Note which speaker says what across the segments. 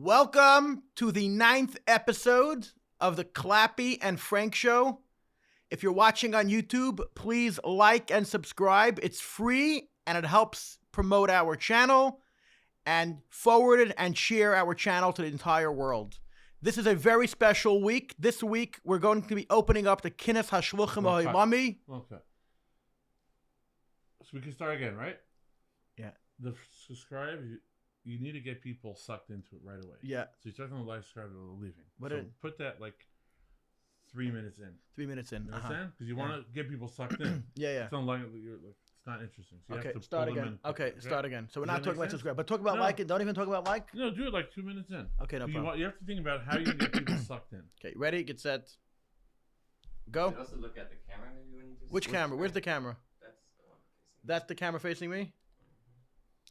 Speaker 1: Welcome to the 9th episode of the Clappy and Frank Show. If you're watching on YouTube, please like and subscribe. It's free and it helps promote our channel and forward it and share our channel to the entire world. This is a very special week. This week, we're going to be opening up the Kinnis HaShluchim HaOlami.
Speaker 2: Okay. So we can start again, right?
Speaker 1: Yeah.
Speaker 2: The subscribe, you need to get people sucked into it right away.
Speaker 1: Yeah.
Speaker 2: So you start them to like, subscribe, they're leaving.
Speaker 1: What
Speaker 2: so
Speaker 1: is-
Speaker 2: put that like 3 minutes in.
Speaker 1: 3 minutes in.
Speaker 2: You understand? Because you want to get people sucked in.
Speaker 1: Yeah.
Speaker 2: It's not like, it's not interesting. So you
Speaker 1: Okay,
Speaker 2: have to
Speaker 1: start
Speaker 2: pull them
Speaker 1: again.
Speaker 2: in.
Speaker 1: Okay, start again. So we're
Speaker 2: Does
Speaker 1: not
Speaker 2: that
Speaker 1: talking
Speaker 2: make
Speaker 1: about
Speaker 2: sense?
Speaker 1: subscribe, but talk about
Speaker 2: No.
Speaker 1: like it. Don't even talk about like.
Speaker 2: No, do it like 2 minutes in.
Speaker 1: Okay, no
Speaker 2: But
Speaker 1: problem.
Speaker 2: you have to think about how you can get people sucked in.
Speaker 1: Okay, ready, get set,
Speaker 3: You
Speaker 1: go.
Speaker 3: should also look at the camera maybe when you do
Speaker 1: Which camera? Where's the camera?
Speaker 3: That's the one facing.
Speaker 1: That's the camera facing me?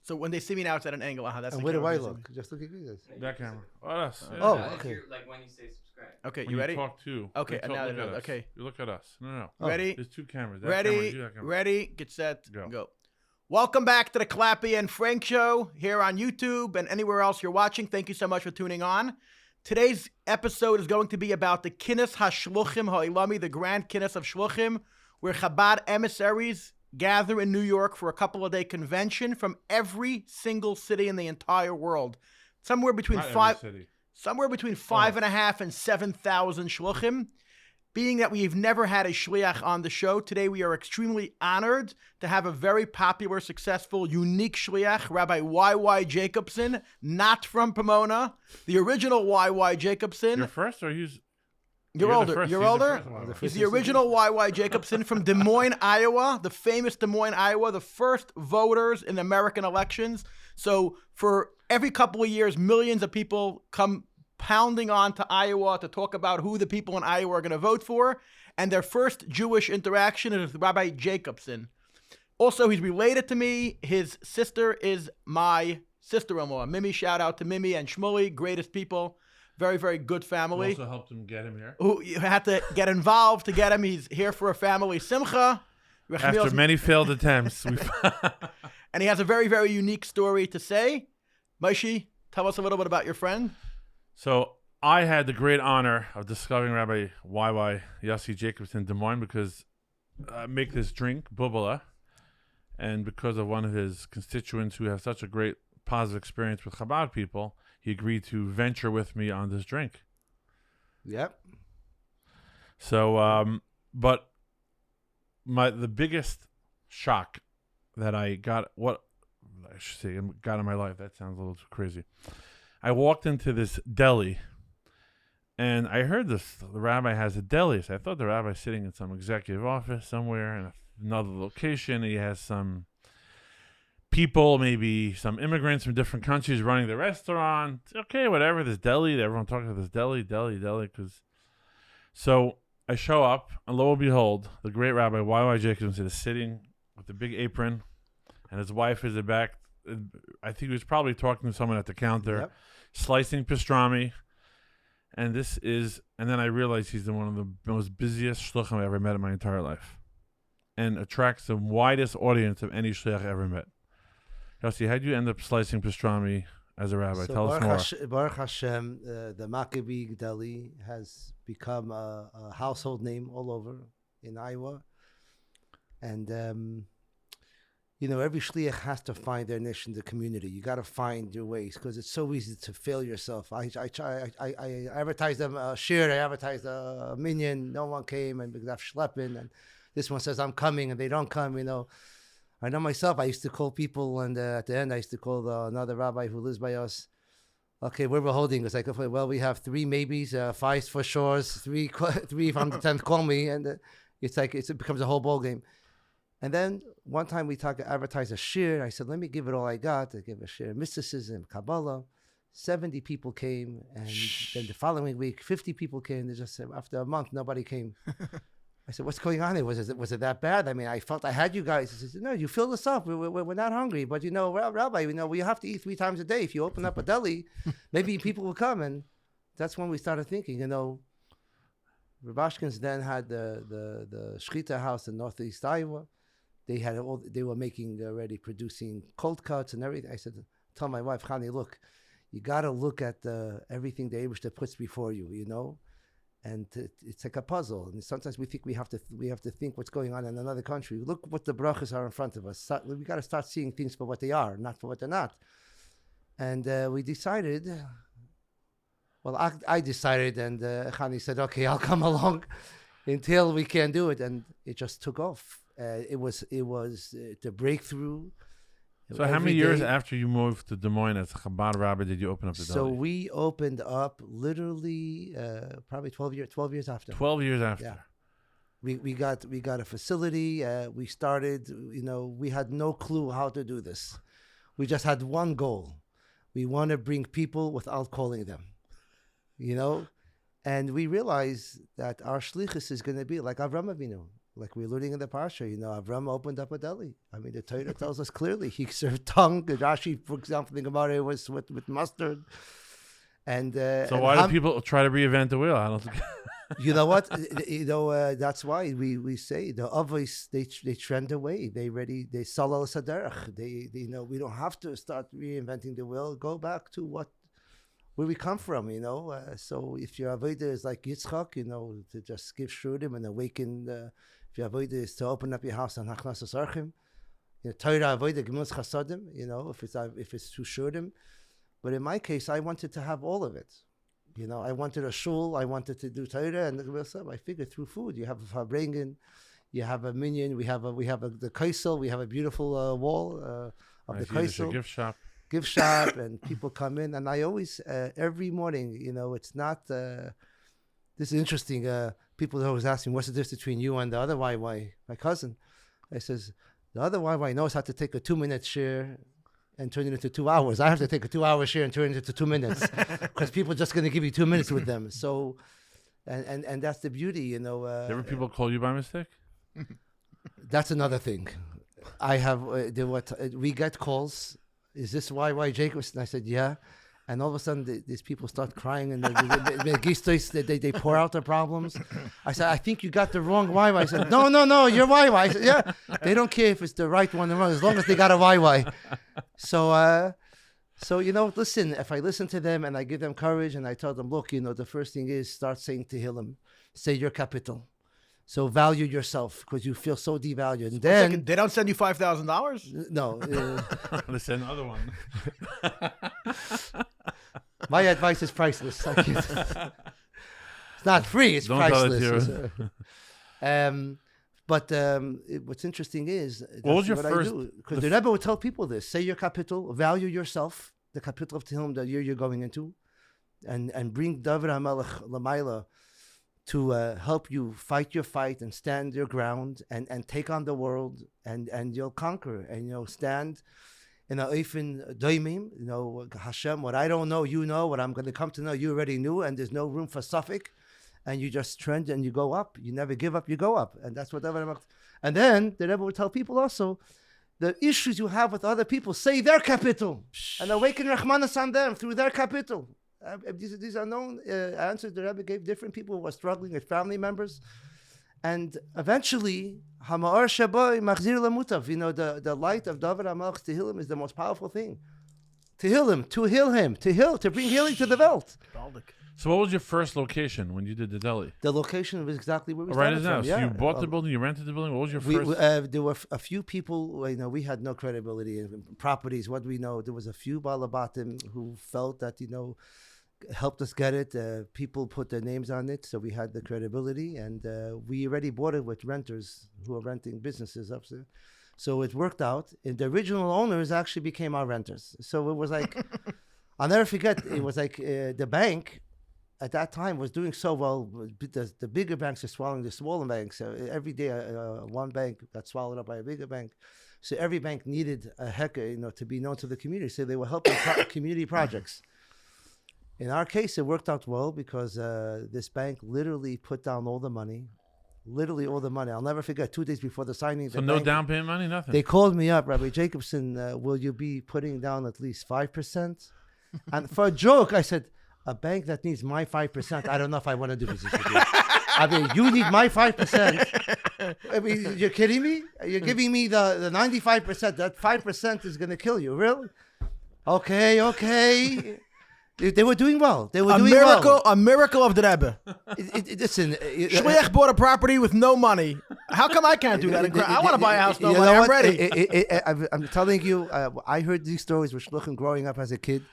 Speaker 1: So when they see me now, it's at an angle. That's
Speaker 4: And
Speaker 1: the
Speaker 4: where do
Speaker 1: camera
Speaker 4: I
Speaker 1: facing
Speaker 4: look? Just look at you guys.
Speaker 3: No, you
Speaker 2: That
Speaker 3: just
Speaker 2: camera.
Speaker 3: look-
Speaker 2: Oh, that's. Yeah.
Speaker 4: Oh,
Speaker 3: if
Speaker 4: okay.
Speaker 3: you're- Like when you say subscribe.
Speaker 1: me. Okay,
Speaker 2: When
Speaker 1: you ready?
Speaker 2: Talk too.
Speaker 1: Okay,
Speaker 2: You
Speaker 1: and
Speaker 2: talk-
Speaker 1: now
Speaker 2: look
Speaker 1: they're
Speaker 2: at
Speaker 1: not-
Speaker 2: us.
Speaker 1: okay.
Speaker 2: You look at us. No.
Speaker 4: Oh.
Speaker 1: Ready?
Speaker 2: There's two cameras. That camera,
Speaker 1: Ready?
Speaker 2: do that camera.
Speaker 1: Ready? Get set.
Speaker 2: Go.
Speaker 1: Go. Welcome back to the Clappy and Frank Show here on YouTube and anywhere else you're watching. Thank you so much for tuning on. Today's episode is going to be about the Kinnis HaShluchim HaOlami, the Grand Kinnis of Shluchim, where Chabad emissaries gather in New York for a couple of day convention from every single city in the entire world. Somewhere between
Speaker 2: Not every
Speaker 1: five.
Speaker 2: city.
Speaker 1: Somewhere between 5.5 and 7,000 shluchim. Being that we've never had a shliach on the show, today we are extremely honored to have a very popular, successful, unique shliach, Rabbi YY Jacobson, not from Pomona, the original YY Jacobson.
Speaker 2: You're first, or he's?
Speaker 1: You're
Speaker 2: the
Speaker 1: older.
Speaker 2: first.
Speaker 1: You're
Speaker 2: He's the
Speaker 1: older.
Speaker 2: first one.
Speaker 1: He's the original YY Jacobson from Des Moines, Iowa, the famous Des Moines, Iowa, the first voters in American elections. So for every couple of years, millions of people come pounding on to Iowa to talk about who the people in Iowa are going to vote for. And their first Jewish interaction is with Rabbi Jacobson. Also, he's related to me. His sister is my sister-in-law. Mimi, shout out to Mimi and Shmuley, greatest people. Very, very good
Speaker 2: We
Speaker 1: family.
Speaker 2: also helped him get him here.
Speaker 1: Who you had to get involved to get him. He's here for a family simcha.
Speaker 2: After many failed attempts, we
Speaker 1: And he has a very, very unique story to say. Moshe, tell us a little bit about your friend.
Speaker 2: So I had the great honor of discovering Rabbi YY Jacobson in Des Moines because I make this drink, bubala, and because of one of his constituents who have such a great positive experience with Chabad people, he agreed to venture with me on this drink.
Speaker 4: Yep.
Speaker 2: So, but the biggest shock that I got, got in my life, that sounds a little too crazy. I walked into this deli, and I heard the rabbi has a deli. So I thought the rabbi's sitting in some executive office somewhere in another location. He has some people, maybe some immigrants from different countries running the restaurant. Okay, whatever, this deli, everyone talking about this deli. So I show up, and lo and behold, the great Rabbi YY Jacobson is sitting with the big apron, and his wife is in the back. I think he was probably talking to someone at the counter,
Speaker 4: Yep.
Speaker 2: slicing pastrami. And then I realized he's one of the most busiest shluchim I ever met in my entire life, and attracts the widest audience of any shliach I ever met. Yossi, how'd you end up slicing pastrami as a rabbi?
Speaker 4: So
Speaker 2: Tell us more.
Speaker 4: Baruch Hashem, the Maccabee Deli has become a household name all over in Iowa. And, every shliach has to find their niche in the community. You got to find your ways because it's so easy to fail yourself. I advertised a shir, I advertised a minion, no one came, and because I'm schlepping, and this one says I'm coming, and they don't come, I know myself, I used to call people, and at the end, I used to call another rabbi who lives by us. Okay, where we're holding. It's like, well, we have 3 maybes, 5 for sures, 3 if I'm the 10th, call me. And it's like, it becomes a whole ball game. And then one time we advertised a shir. I said, let me give it all I got. I gave a shir, mysticism, Kabbalah. 70 people came. And then the following week, 50 people came. They just said, after a month, nobody came. I said, what's going on here? Was it that bad? I mean, I felt I had you guys. He said, no, you filled us up. We're not hungry. But, Rabbi, we have to eat 3 times a day. If you open up a deli, maybe people will come. And that's when we started thinking, Rabashkins then had the Shchita house in Northeast Iowa. They were making already, producing cold cuts and everything. I said, tell my wife, Chani, look, you got to look at everything the Eibishter puts before you, you know, and it's like a puzzle. And sometimes we think we have to think what's going on in another country. Look what the brachas are in front of us. We got to start seeing things for what they are, not for what they're not. And we decided. Well, I decided, and Chani said, "Okay, I'll come along until we can do it," and it just took off. It was the breakthrough.
Speaker 2: So how many years after you moved to Des Moines as a Chabad rabbi did you open up the
Speaker 4: So
Speaker 2: deli?
Speaker 4: we opened up literally probably 12 years after.
Speaker 2: 12 years after.
Speaker 4: Yeah. We got a facility. We started, you know, we had no clue how to do this. We just had one goal. We want to bring people without calling them, you know? And we realized that our shlichus is going to be like Avram Avinu. Like we're learning in the Parsha, you know, Avram opened up a deli. I mean, the Torah tells us clearly he served tongue. Rashi, for example, think about it, was with mustard. And
Speaker 2: so why do people try to reinvent the wheel? I don't think.
Speaker 4: You know what? You know that's why we say the avos they trend away. They sell al saderach. They you know we don't have to start reinventing the wheel. Go back to where we come from. You know. So if your avodah is like Yitzchak, you know, to just give shurim and awaken. If your avodah is to open up your house and hachnas asarchim, you know, Torah avodah gemilas chasadim. You know, if it's through shurim. But in my case, I wanted to have all of it. You know, I wanted a shul, I wanted to do Torah, and I figured through food. You have a farbrengen, you have a minyan, we have the kaisel, we have a beautiful wall of the kaisel. Gift shop, and people come in. And I always, every morning, you know, it's not, this is interesting. People always ask me, what's the difference between you and the other YY, my cousin? I says, the other YY knows how to take a 2-minute share and turn it into 2 hours. I have to take a 2-hour share and turn it into 2 minutes because people are just going to give you 2 minutes with them. So, and that's the beauty, you know.
Speaker 2: Ever people call you by mistake?
Speaker 4: That's another thing. I have, we get calls. Is this YY Jacobson? I said, yeah. And all of a sudden, these people start crying and they pour out their problems. I said, I think you got the wrong YY. I said, no, you're YY. I said, yeah. They don't care if it's the right one or wrong, as long as they got a YY. So you know, listen, if I listen to them and I give them courage and I tell them, look, you know, the first thing is start saying Tehillim. Say your capital. So value yourself because you feel so devalued. And then
Speaker 1: they don't send you $5,000.
Speaker 4: No,
Speaker 2: they send another one.
Speaker 4: My advice is priceless. It's not free; it's priceless. But what's interesting is
Speaker 2: what was your first?
Speaker 4: Because the Rebbe would tell people this: say your capital, value yourself, the capital of Tehillim, the year you're going into, and bring David HaMelech Lamaila to help you fight your fight and stand your ground and take on the world and you'll conquer and you'll stand in a oifen doimim, you know, Hashem, what I don't know, you know, what I'm going to come to know, you already knew, and there's no room for suffix, and you just trend and you go up. You never give up, you go up. And that's what and then the Rebbe would tell people also, the issues you have with other people, say their capital and awaken Rahmanas on them through their capital. These are known answers the Rebbe gave different people who were struggling with family members. And eventually, Hama'ar Shabai Machzir Lamutav, you know, the light of David HaMelech's Tehillim is the most powerful thing. Tehillim, to heal him, to bring healing to the Welt.
Speaker 2: So what was your first location when you did the deli?
Speaker 4: The location was exactly where we started from.
Speaker 2: Right now. So you bought the building, you rented the building. What was your first?
Speaker 4: There were a few people, you know, we had no credibility in properties. What do we know? There was a few Balabatim who felt that, you know, helped us get it. People put their names on it, so we had the credibility, and we already bought it with renters who are renting businesses upstairs. So it worked out. And the original owners actually became our renters. So it was like, I'll never forget, it was like the bank at that time was doing so well. The bigger banks are swallowing the smaller banks. Every day, one bank got swallowed up by a bigger bank. So every bank needed a heka, you know, to be known to the community. So they were helping community projects. In our case, it worked out well because this bank literally put down all the money. Literally all the money. I'll never forget, 2 days before the signing.
Speaker 2: So no down payment money, nothing?
Speaker 4: They called me up, Rabbi Jacobson, will you be putting down at least 5%? And for a joke, I said, a bank that needs my 5%, I don't know if I want to do business with you. I mean, you need my 5%. I mean, you're kidding me? You're giving me the 95%. That 5% is going to kill you, really? Okay. They were doing well. They were
Speaker 1: A
Speaker 4: doing
Speaker 1: miracle,
Speaker 4: well.
Speaker 1: a miracle of the Rebbe.
Speaker 4: Listen,
Speaker 1: Shliach bought a property with no money. How come I can't do that? I want to buy a house, no
Speaker 4: You
Speaker 1: money.
Speaker 4: know
Speaker 1: I'm
Speaker 4: what?
Speaker 1: ready.
Speaker 4: I'm telling you, I heard these stories with Shluchim growing up as a kid.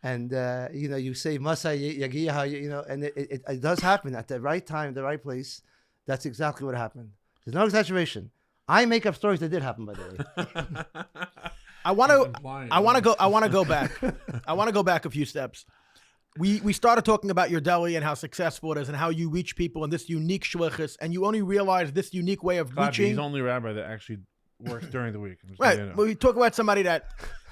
Speaker 4: And, you say, Masa Yagiya, and it does happen at the right time, the right place. That's exactly what happened. There's no exaggeration. I make up stories that did happen, by the way.
Speaker 1: I want to go back. I want to go back a few steps. We started talking about your deli and how successful it is and how you reach people in this unique shlichus, and you only realize this unique way of reaching.
Speaker 2: He's the only rabbi that actually works during the week.
Speaker 1: Right. Well, we talk about somebody that,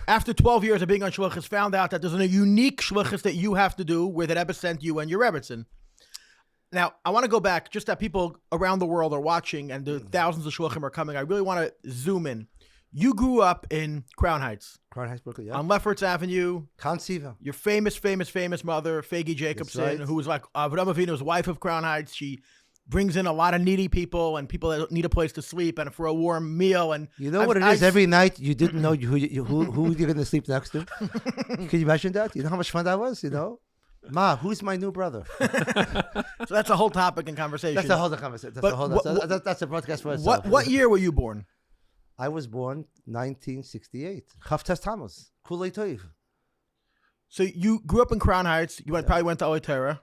Speaker 1: after 12 years of being on shlichus, found out that there's a unique shlichus that you have to do where the Rebbe sent you and your Rebbetzin. Now, I want to go back, just that people around the world are watching and the thousands of shluchim are coming. I really want to zoom in. You grew up in Crown Heights.
Speaker 4: Crown Heights, Brooklyn, yeah.
Speaker 1: On Lefferts Avenue.
Speaker 4: Consiva.
Speaker 1: Your famous mother, YY Jacobson,
Speaker 4: right.
Speaker 1: who was like Avraham Avinu's wife of Crown Heights. She brings in a lot of needy people and people that need a place to sleep and for a warm meal. And
Speaker 4: you know what it is? Every night you didn't know who you're going to sleep next to. Can you imagine that? You know how much fun that was? Ma, who's my new brother?
Speaker 1: So that's a whole topic and conversation.
Speaker 4: That's a whole conversation. That's a broadcast for itself.
Speaker 1: What year were you born?
Speaker 4: I was born 1968. Chavtes Tammuz. Kulei Toiv.
Speaker 1: So you grew up in Crown Heights. You probably went to Olatera.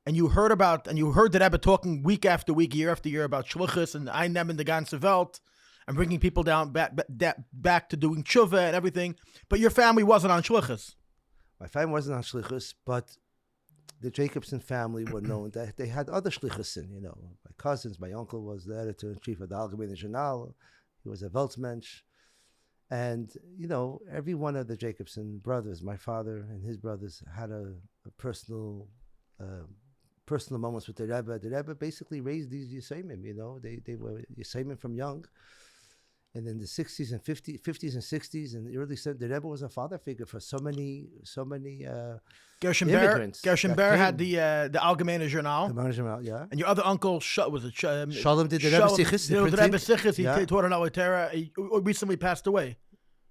Speaker 1: And you heard the Rebbe talking week after week, year after year about shlichus and Ein Nemen the ganze Welt and bringing people down back to doing tshuva and everything. But your family wasn't on shlichus.
Speaker 4: My family wasn't on shlichus, but the Jacobson family were known that they had other shlichusin. My cousins, my uncle was the editor-in-chief of the Allgemeine Journal. He was a Weltmensch. And, every one of the Jacobson brothers, my father and his brothers, had a personal moments with the Rebbe. The Rebbe basically raised these Yisayimim, They were Yisayimim from young. And in the 60s and 50s and 60s and the early 70s, the Rebbe was a father figure for so many immigrants.
Speaker 1: Gershon Ber had the Allgemeine Journal.
Speaker 4: The Allgemeine Journal, yeah.
Speaker 1: And your other uncle, was it?
Speaker 4: Shalom did the Rebbe Sichis.
Speaker 1: The Rebbe Sichis, he taught in Olatera. He recently passed away.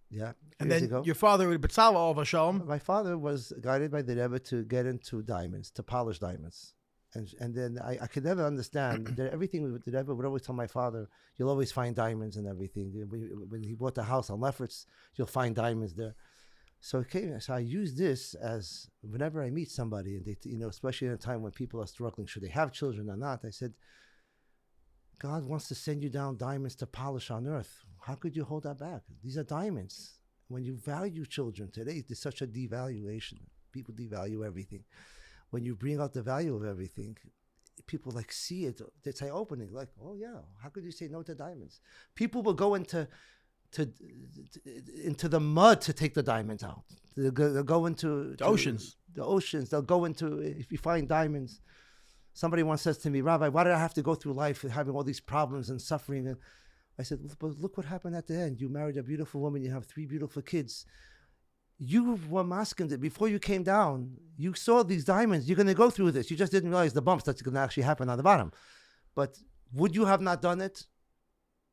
Speaker 4: Yeah.
Speaker 1: And then your father, B'tzalel, all of Shalom.
Speaker 4: My father was guided by the Rebbe to get into diamonds, to polish diamonds. And then I could never understand that everything with the Rebbe would always tell my father, you'll always find diamonds and everything. When he bought the house on Lefferts, you'll find diamonds there. So I use this as whenever I meet somebody, and they, especially in a time when people are struggling, should they have children or not? I said, God wants to send you down diamonds to polish on earth. How could you hold that back? These are diamonds. When you value children today, there's such a devaluation. People devalue everything. When you bring out the value of everything, people see it. It's eye-opening. Like, oh yeah, how could you say no to diamonds? People will go into the mud to take the diamonds out. They'll go into
Speaker 1: the oceans.
Speaker 4: The oceans. They'll go into, if you find diamonds. Somebody once says to me, Rabbi, why did I have to go through life having all these problems and suffering? And I said, but look what happened at the end. You married a beautiful woman. You have 3 beautiful kids. You were masking it before you came down. You saw these diamonds. You're going to go through this. You just didn't realize the bumps that's going to actually happen on the bottom. But would you have not done it,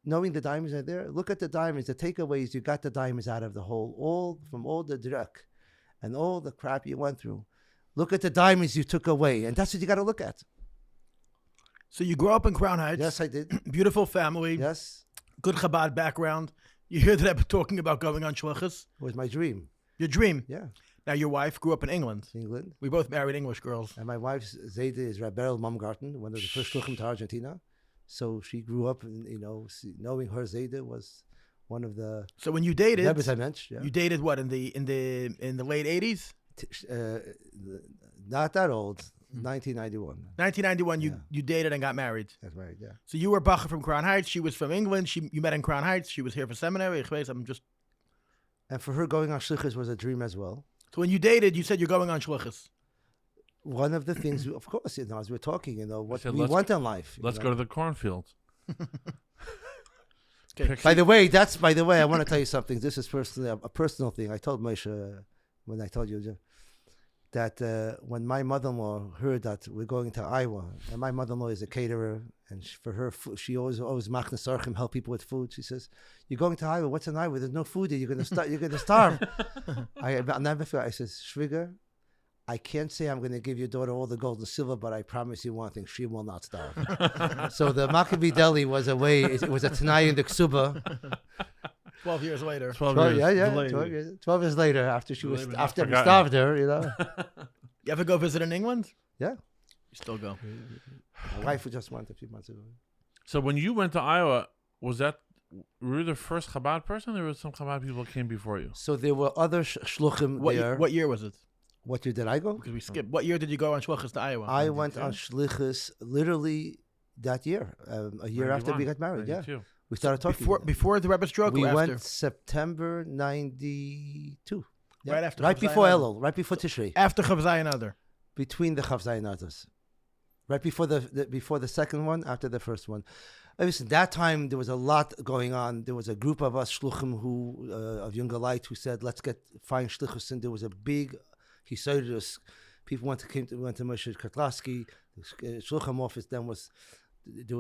Speaker 4: knowing the diamonds are there? Look at the diamonds. The takeaways, you got the diamonds out of the hole, from all the drak and all the crap you went through. Look at the diamonds you took away, and that's what you got to look at.
Speaker 1: So you grew up in Crown Heights.
Speaker 4: Yes, I did.
Speaker 1: Beautiful family.
Speaker 4: Yes.
Speaker 1: Good Chabad background. You hear that I'm talking about going on shlichus?
Speaker 4: It was my dream.
Speaker 1: Your dream?
Speaker 4: Yeah.
Speaker 1: Now, your wife grew up in England.
Speaker 4: England.
Speaker 1: We both married English girls.
Speaker 4: And my wife's Zayda is Rabbeil Mumgarten, one of the first shluchim to Argentina. So she grew up, knowing her Zayda was one of the.
Speaker 1: So when you dated,
Speaker 4: Rebbes I mentioned, yeah.
Speaker 1: You dated what in the late 80s?
Speaker 4: Not that old. 1991.
Speaker 1: 1991, you dated and got married.
Speaker 4: That's right, yeah.
Speaker 1: So you were Bacha from Crown Heights. She was from England. You met in Crown Heights. She was here for seminary.
Speaker 4: And for her, going on shlichus was a dream as well.
Speaker 1: So when you dated, you said you're going on shlichus.
Speaker 4: One of the things, of course, as we're talking, what we want in life.
Speaker 2: Let's go to the cornfield.
Speaker 1: Okay.
Speaker 4: By the way, I want to tell you something. This is personally a personal thing. I told Moshe when I told you that when my mother-in-law heard that we're going to Iowa, and my mother-in-law is a caterer, and for her, she always machnas sarchim, help people with food. She says, "You're going to Iowa. What's in Iowa? There's no food there. You're going to starve." I'll never forget. I says, "Shviger, I can't say I'm going to give your daughter all the gold and silver, but I promise you one thing: she will not starve. So the Maccabee Deli was a way. It was a Tanai in the Ksuba.
Speaker 1: 12 years later.
Speaker 2: 12
Speaker 4: 12,
Speaker 2: years.
Speaker 4: yeah.
Speaker 2: delayed.
Speaker 4: 12 years later, after she was
Speaker 2: Delayed but not
Speaker 4: after we
Speaker 2: forgotten.
Speaker 4: starved her, you know.
Speaker 1: You ever go visit in England?
Speaker 4: Yeah.
Speaker 1: You still go.
Speaker 4: My wife just went a few months ago.
Speaker 2: So when you went to Iowa, were you the first Chabad person, or there were some Chabad people that came before you?
Speaker 4: So there were other shluchim there.
Speaker 1: What year was it?
Speaker 4: What year did I go?
Speaker 1: Because we skipped. What year did you go on Shlichus to Iowa?
Speaker 4: I went on shlichus literally that year, a year after we
Speaker 2: 91,
Speaker 4: got married.
Speaker 2: 92.
Speaker 4: Yeah, we started talking.
Speaker 1: Before the Rebbe stroke
Speaker 4: we
Speaker 1: or after?
Speaker 4: went September '92. Yeah.
Speaker 1: Right after
Speaker 4: Right
Speaker 1: Chav
Speaker 4: before
Speaker 1: Zayin
Speaker 4: Elul, right before Tishrei,
Speaker 1: After Chav Zayin Adar.
Speaker 4: between the Chav Zayin Adars. Right before before the second one, after the first one. Listen, that time there was a lot going on. There was a group of us shluchim of Younger Light who said, "Let's find shlichus." And there was a big hisodus. People went to Moshe Kartlasky. The shluchim office then was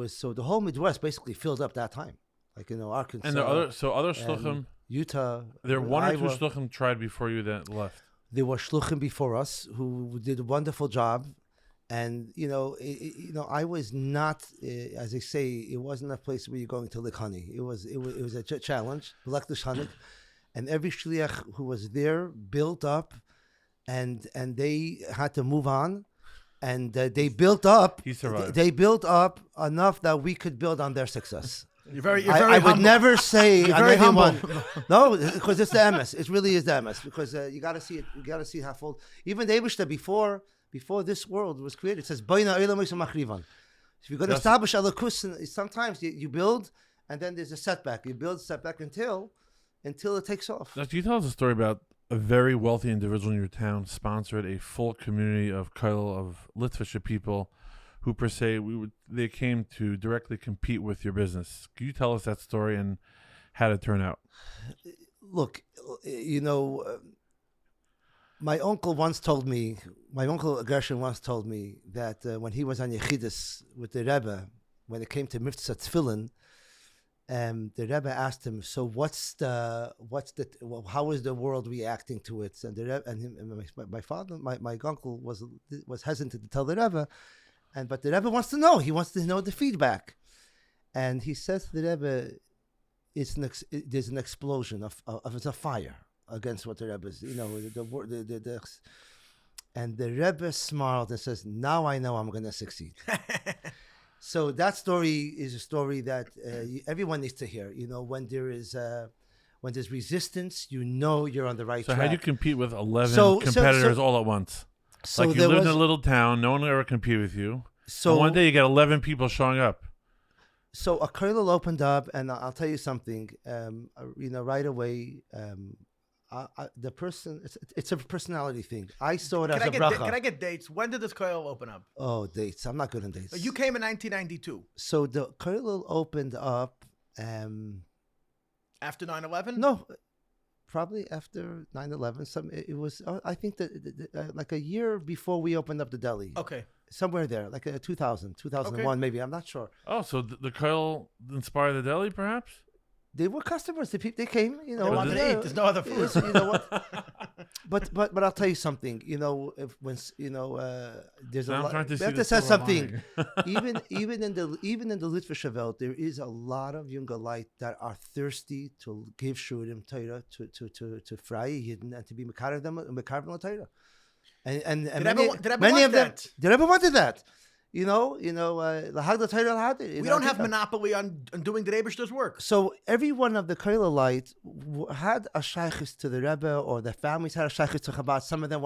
Speaker 4: so the whole Midwest basically filled up that time, like Arkansas.
Speaker 2: And there are other shluchim.
Speaker 4: Utah.
Speaker 2: There were one or two
Speaker 4: Iowa.
Speaker 2: shluchim tried before you that left.
Speaker 4: There were shluchim before us who did a wonderful job, and I was not, as they say, it wasn't a place where you're going to lick honey. It was a challenge, and every shliach who was there built up, and they had to move on, and they built up.
Speaker 2: He survived.
Speaker 4: They built up enough that we could build on their success.
Speaker 1: You're very
Speaker 4: I
Speaker 1: humble.
Speaker 4: would never say
Speaker 1: You're
Speaker 4: on
Speaker 1: very
Speaker 4: anyone.
Speaker 1: humble.
Speaker 4: No, because it's the MS. It really is the MS. Because you got to see it. You got to see how full. Even the Eibishter before this world was created, it says Baina Olam Yisrael Machrivan. If you're going to establish Alakus, sometimes you build, and then there's a setback. You build setback until it takes off.
Speaker 2: Now, can you tell us a story about a very wealthy individual in your town sponsored a full community of Kollel of Litvish people who, per se, they came to directly compete with your business. Can you tell us that story and how did it turn out?
Speaker 4: Look, my uncle Gershon once told me that when he was on Yechidus with the Rebbe, when it came to Mitzvah Tefillin, the Rebbe asked him, "So how is the world reacting to it?" And the Rebbe, my father, my uncle was hesitant to tell the Rebbe, but the Rebbe wants to know. He wants to know the feedback, and he says to the Rebbe, "There's an explosion of it's a fire against what the Rebbe is, and the Rebbe smiled and says, "Now I know I'm going to succeed." So that story is a story that everyone needs to hear. When there's resistance, you're on the right
Speaker 2: So
Speaker 4: track.
Speaker 2: how do you compete with 11 competitors all at once?
Speaker 4: So
Speaker 2: like you lived in a little town, no one will ever compete with you.
Speaker 4: So
Speaker 2: and one day you get 11 people showing up.
Speaker 4: So a kollel opened up, and I'll tell you something. Right away, the person, it's a personality thing. I saw it as a bracha.
Speaker 1: Can I get dates? When did this kollel open up?
Speaker 4: Oh, dates. I'm not good on dates.
Speaker 1: You came in 1992.
Speaker 4: So the kollel opened up
Speaker 1: After 9/11?
Speaker 4: No, probably after 9/11. It was. I think that like a year before we opened up the deli.
Speaker 1: Okay.
Speaker 4: Somewhere there, like 2000, 2001, maybe. I'm not sure.
Speaker 2: Oh, so the Kollel inspired the deli, perhaps?
Speaker 4: They were customers. They came.
Speaker 1: They wanted to eat. There's no other food.
Speaker 4: You know what? But I'll tell you something. There's a
Speaker 2: Now I'm
Speaker 4: lot.
Speaker 2: trying to see
Speaker 4: have
Speaker 2: the
Speaker 4: to say
Speaker 2: silver
Speaker 4: something.
Speaker 2: lining.
Speaker 4: even in the Litvish Welt, there is a lot of younger light that are thirsty to give shurim Torah to fry Yidden and to be mekarev them mekarev Torah. And many of them did ever wanted that. We don't
Speaker 1: have monopoly on doing the Rebishter's work.
Speaker 4: So every one of the Kollelite had a shaykhis to the Rebbe, or the families had a shaykhis to Chabad. Some of them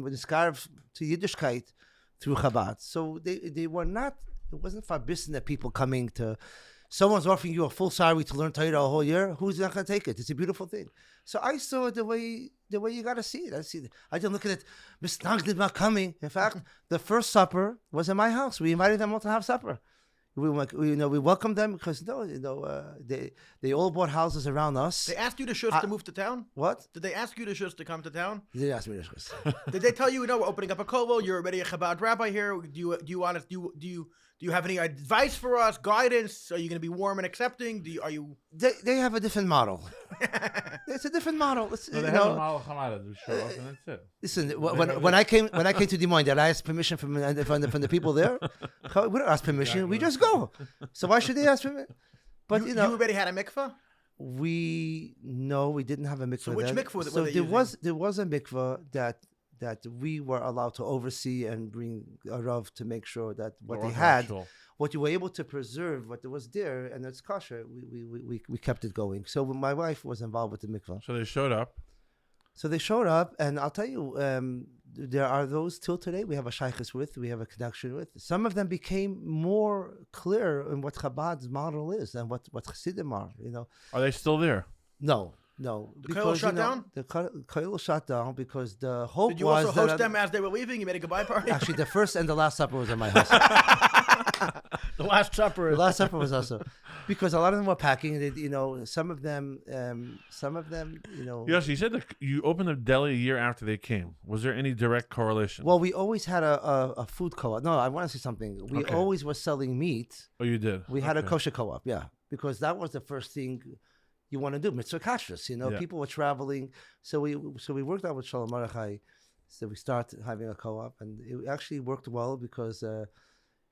Speaker 4: were scarf to Yiddishkeit through Chabad. So they were not. It wasn't forbidden that people coming to. Someone's offering you a full salary to learn Torah a whole year. Who's not going to take it? It's a beautiful thing. So I saw it the way you got to see it. I didn't look at it. Mr. Nagdid not coming. In fact, the first supper was in my house. We invited them all to have supper. We welcomed them because they all bought houses around us.
Speaker 1: They asked you to shush to move to town?
Speaker 4: What?
Speaker 1: Did they ask you to shush to come to town?
Speaker 4: They asked me to shush.
Speaker 1: Did they tell you, we're opening up a kollel, you're already a Chabad rabbi here? Do you Do you have any advice for us? Guidance? Are you going to be warm and accepting? Are you?
Speaker 4: They have a different model. It's a different model. It's,
Speaker 2: No,
Speaker 4: you
Speaker 2: they have a
Speaker 4: know,
Speaker 2: model come out of the show up, and that's it.
Speaker 4: listen, when I came to Des Moines, did I ask permission from the people there? We don't ask permission. We just go. So why should they ask permission? But
Speaker 1: You already had a mikvah?
Speaker 4: we didn't have a mikvah.
Speaker 1: So which
Speaker 4: then.
Speaker 1: mikvah were
Speaker 4: So
Speaker 1: they
Speaker 4: there
Speaker 1: using?
Speaker 4: was a mikvah that we were allowed to oversee and bring a rav to make sure that what they had, what you were able to preserve, what was there, and it's kosher. We kept it going. So my wife was involved with the mikvah.
Speaker 2: So they showed up.
Speaker 4: So they showed up, and I'll tell you, there are those till today we have a shaykhus with, we have a connection with. Some of them became more clear in what Chabad's model is and what Chassidim are. You know,
Speaker 2: Are they still there?
Speaker 4: no.
Speaker 1: The kollel shut down?
Speaker 4: The kollel shut down because the hope
Speaker 1: Did you
Speaker 4: was
Speaker 1: also host
Speaker 4: that
Speaker 1: them as they were leaving? You made a goodbye party?
Speaker 4: actually the first and the last supper was in my house.
Speaker 1: The Last Supper.
Speaker 4: The last supper was also because a lot of them were packing. You know, some of them, you know.
Speaker 2: Yes, you said that you opened a deli a year after they came. Was there any direct correlation?
Speaker 4: Well, we always had a food co-op. No, I want to say something. We
Speaker 2: Okay.
Speaker 4: always were selling meat.
Speaker 2: Oh, you did.
Speaker 4: We had a
Speaker 2: Okay.
Speaker 4: kosher co-op, yeah, because that was the first thing you want to do. Mitzvah kashrus, you know,
Speaker 2: Yeah.
Speaker 4: people were traveling, so we worked out with Shalom Marachai. So we started having a co-op, and it actually worked well because,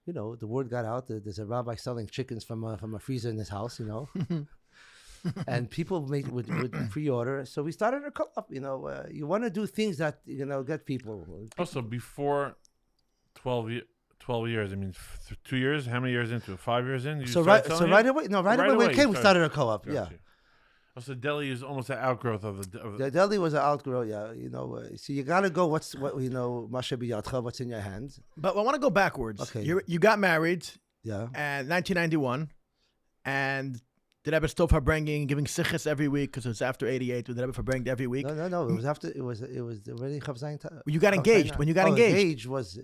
Speaker 4: you know, the word got out that there's a rabbi selling chickens from a freezer in his house, you know, and people would pre-order. So we started a co-op. You know, you want to do things that get people.
Speaker 2: Also, before 12 years, I mean, 2 years. How many years into it? 5 years in? You started selling it?
Speaker 4: Right away when it
Speaker 2: you
Speaker 4: came, we started a co-op.
Speaker 2: Got
Speaker 4: Yeah.
Speaker 2: you. Also, deli is almost an outgrowth of the.
Speaker 4: The deli was an outgrow, yeah. You know, so you got to go. What's in your hand?
Speaker 1: But I want to go backwards.
Speaker 4: Okay.
Speaker 1: You got married
Speaker 4: Yeah.
Speaker 1: in 1991, and the Rebbe still verbringing, giving sichos every week because it's after 88. The Rebbe verbringed every week.
Speaker 4: No. It was after. It was already Chavzayin.
Speaker 1: You got engaged. When you got engaged.
Speaker 4: Engaged was